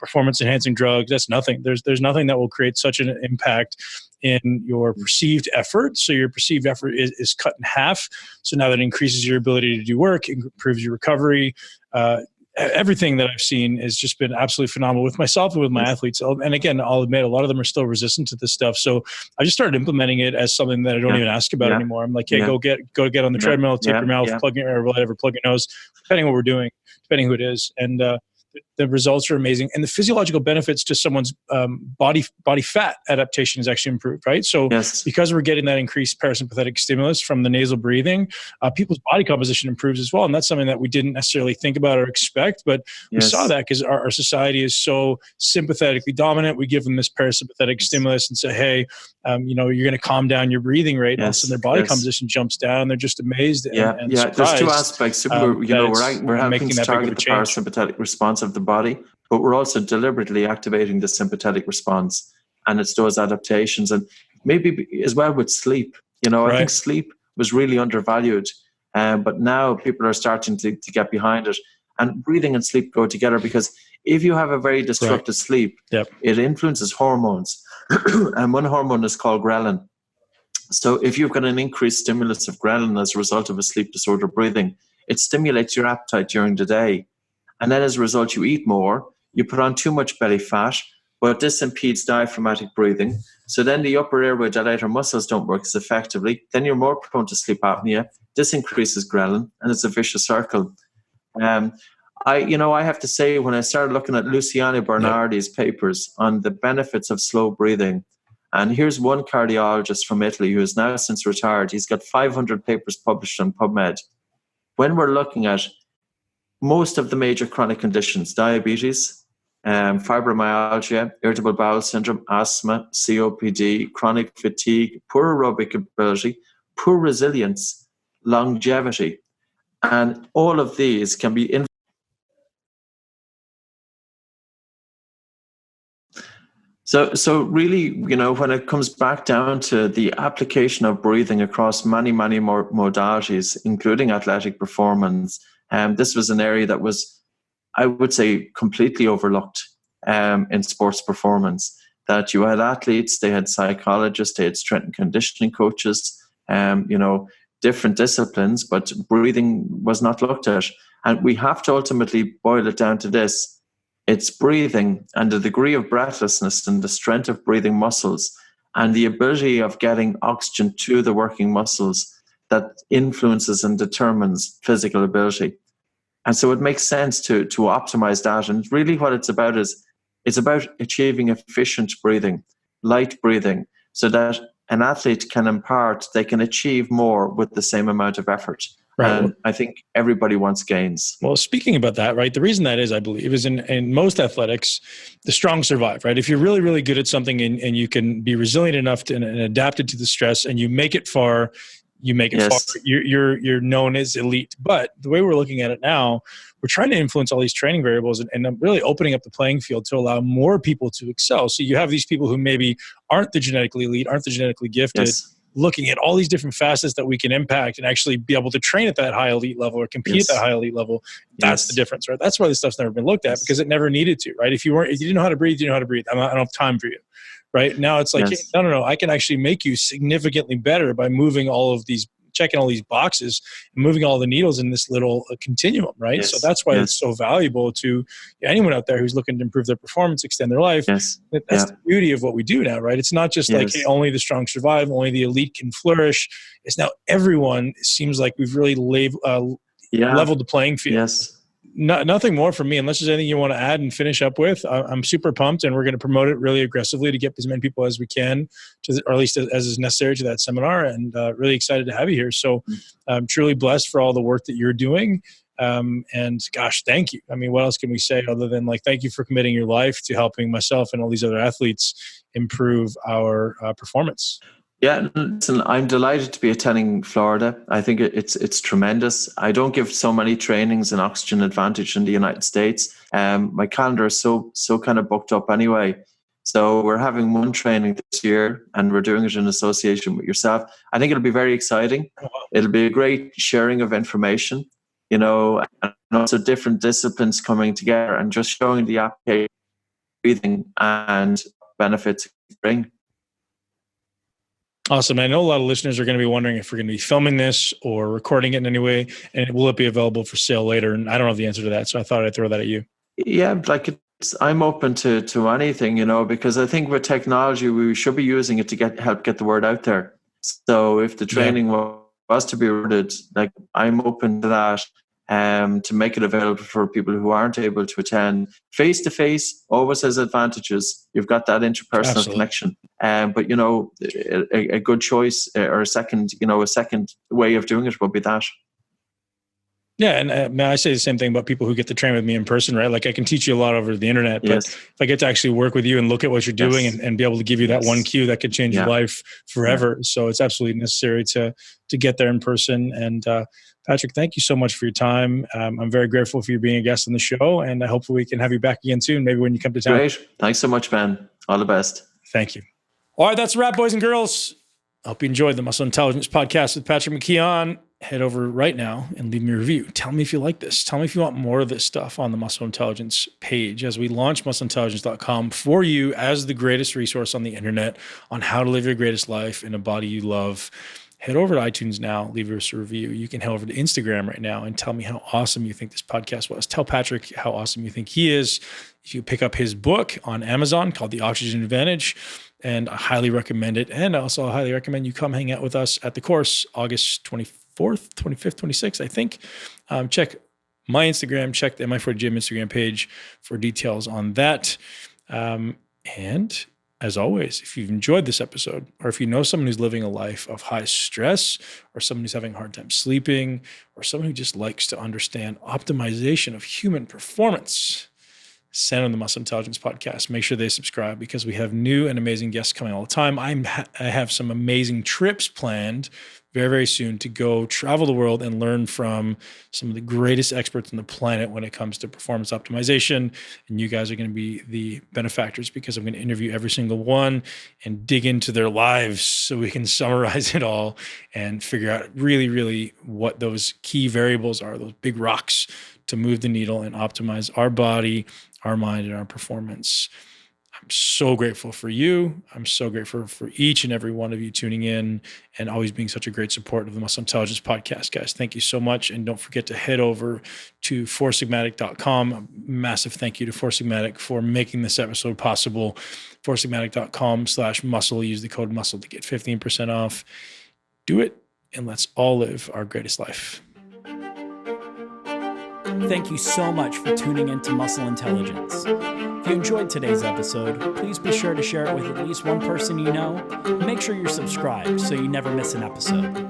performance enhancing drugs. That's nothing. There's nothing that will create such an impact in your perceived effort. So your perceived effort is cut in half. So now that increases your ability to do work, improves your recovery. Everything that I've seen has just been absolutely phenomenal with myself and with my athletes. And again, I'll admit a lot of them are still resistant to this stuff. So I just started implementing it as something that I don't even ask about anymore. I'm like, hey, go get on the treadmill, tape your mouth, plug your plug your nose, depending on what we're doing, depending who it is. And the results are amazing, and the physiological benefits to someone's body fat adaptation is actually improved, right? So because we're getting that increased parasympathetic stimulus from the nasal breathing, people's body composition improves as well, and that's something that we didn't necessarily think about or expect, but we saw that because our society is so sympathetically dominant. We give them this parasympathetic stimulus and say, hey, you're going to calm down your breathing rate, and all of a sudden their body composition jumps down. They're just amazed and surprised. There's two aspects. We're helping to target the parasympathetic response of the body, but we're also deliberately activating the sympathetic response, and it's those adaptations. And maybe as well with sleep, I think sleep was really undervalued, but now people are starting to get behind it, and breathing and sleep go together, because if you have a very disrupted sleep, it influences hormones, and one hormone is called ghrelin. So if you've got an increased stimulus of ghrelin as a result of a sleep disorder breathing, it stimulates your appetite during the day. And then as a result, you eat more, you put on too much belly fat, but this impedes diaphragmatic breathing. So then the upper airway dilator muscles don't work as effectively. Then you're more prone to sleep apnea. This increases ghrelin, and it's a vicious circle. I have to say, when I started looking at Luciano Bernardi's papers on the benefits of slow breathing, and here's one cardiologist from Italy who is now since retired. He's got 500 papers published on PubMed. When we're looking at most of the major chronic conditions, diabetes, fibromyalgia, irritable bowel syndrome, asthma, COPD, chronic fatigue, poor aerobic ability, poor resilience, longevity, and all of these can be So really, when it comes back down to the application of breathing across many, many more modalities, including athletic performance, this was an area that was, I would say, completely overlooked in sports performance. That you had athletes, they had psychologists, they had strength and conditioning coaches, different disciplines, but breathing was not looked at. And we have to ultimately boil it down to this. It's breathing and the degree of breathlessness and the strength of breathing muscles and the ability of getting oxygen to the working muscles that influences and determines physical ability. And so it makes sense to optimize that. And really what it's about is it's about achieving efficient breathing, light breathing, so that an athlete can impart, they can achieve more with the same amount of effort. Right. And I think everybody wants gains. Well, speaking about that, right, the reason that is, I believe, is in most athletics, the strong survive, right? If you're really, really good at something and you can be resilient enough and adapted to the stress and you make it far, you make it far. You're known as elite. But the way we're looking at it now, we're trying to influence all these training variables and really opening up the playing field to allow more people to excel. So you have these people who maybe aren't the genetically elite, aren't the genetically gifted, looking at all these different facets that we can impact and actually be able to train at that high elite level or compete at that high elite level. That's the difference, right? That's why this stuff's never been looked at, because it never needed to, right? If you didn't know how to breathe, you didn't know how to breathe. I don't have time for you, right? Now it's like, hey, no, I can actually make you significantly better by moving all of these, checking all these boxes and moving all the needles in this little continuum, right? So that's why it's so valuable to anyone out there who's looking to improve their performance, extend their life. That's the beauty of what we do now, right? It's not just like, hey, only the strong survive, only the elite can flourish. It's now everyone. It seems like we've really leveled the playing field. Nothing more from me, unless there's anything you want to add and finish up with. I'm super pumped, and we're going to promote it really aggressively to get as many people as we can, or at least as is necessary, to that seminar. And really excited to have you here. So I'm truly blessed for all the work that you're doing. And gosh, thank you. I mean, what else can we say other than thank you for committing your life to helping myself and all these other athletes improve our performance. Yeah, listen, I'm delighted to be attending Florida. I think it's tremendous. I don't give so many trainings in Oxygen Advantage in the United States. My calendar is so kind of booked up anyway. So we're having one training this year, and we're doing it in association with yourself. I think it'll be very exciting. It'll be a great sharing of information, and also different disciplines coming together and just showing the application of breathing and benefits it bring. Awesome. I know a lot of listeners are going to be wondering if we're going to be filming this or recording it in any way, and will it be available for sale later? And I don't know the answer to that, so I thought I'd throw that at you. Yeah, I'm open to anything, because I think with technology, we should be using it to help get the word out there. So if the training was to be recorded, I'm open to that, to make it available for people who aren't able to attend. Face-to-face always has advantages. You've got that interpersonal connection. But a good choice or a second way of doing it would be that. Yeah, and I say the same thing about people who get to train with me in person, right? Like I can teach you a lot over the internet, but if I get to actually work with you and look at what you're doing and be able to give you that one cue that could change your life forever. Yeah. So it's absolutely necessary to get there in person. And Patrick, thank you so much for your time. I'm very grateful for you being a guest on the show, and hopefully we can have you back again soon, maybe when you come to town. Great. Thanks so much, Ben. All the best. Thank you. All right, that's a wrap, boys and girls. I hope you enjoyed the Muscle Intelligence Podcast with Patrick McKeown. Head over right now and leave me a review. Tell me if you like this. Tell me if you want more of this stuff on the Muscle Intelligence page as we launch muscleintelligence.com for you as the greatest resource on the internet on how to live your greatest life in a body you love. Head over to iTunes now, leave us a review. You can head over to Instagram right now and tell me how awesome you think this podcast was. Tell Patrick how awesome you think he is. If you pick up his book on Amazon called The Oxygen Advantage, and I highly recommend it. And also I highly recommend you come hang out with us at the course, August 24th, 25th, 26th, I think. Check my Instagram, check the MI4 Gym Instagram page for details on that. And as always, if you've enjoyed this episode, or if you know someone who's living a life of high stress, or someone who's having a hard time sleeping, or someone who just likes to understand optimization of human performance, send them the Muscle Intelligence Podcast. Make sure they subscribe because we have new and amazing guests coming all the time. I have some amazing trips planned very, very soon to go travel the world and learn from some of the greatest experts on the planet when it comes to performance optimization. And you guys are going to be the benefactors because I'm going to interview every single one and dig into their lives so we can summarize it all and figure out really, really what those key variables are, those big rocks to move the needle and optimize our body, our mind, and our performance. I'm so grateful for you. I'm so grateful for each and every one of you tuning in and always being such a great support of the Muscle Intelligence Podcast, guys. Thank you so much. And don't forget to head over to foursigmatic.com. A massive thank you to Four Sigmatic for making this episode possible. foursigmatic.com/muscle. Use the code MUSCLE to get 15% off. Do it, and let's all live our greatest life. Thank you so much for tuning into Muscle Intelligence. If you enjoyed today's episode, please be sure to share it with at least one person you know. Make sure you're subscribed so you never miss an episode.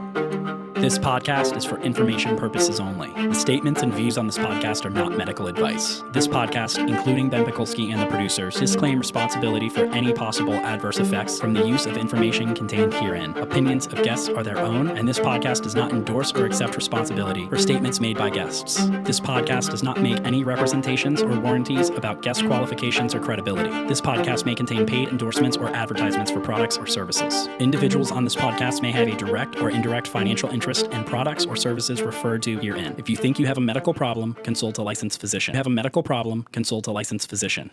This podcast is for information purposes only. The statements and views on this podcast are not medical advice. This podcast, including Ben Pekulski and the producers, disclaim responsibility for any possible adverse effects from the use of information contained herein. Opinions of guests are their own, and this podcast does not endorse or accept responsibility for statements made by guests. This podcast does not make any representations or warranties about guest qualifications or credibility. This podcast may contain paid endorsements or advertisements for products or services. Individuals on this podcast may have a direct or indirect financial interest in products or services referred to herein. If you think you have a medical problem, consult a licensed physician. If you have a medical problem, consult a licensed physician.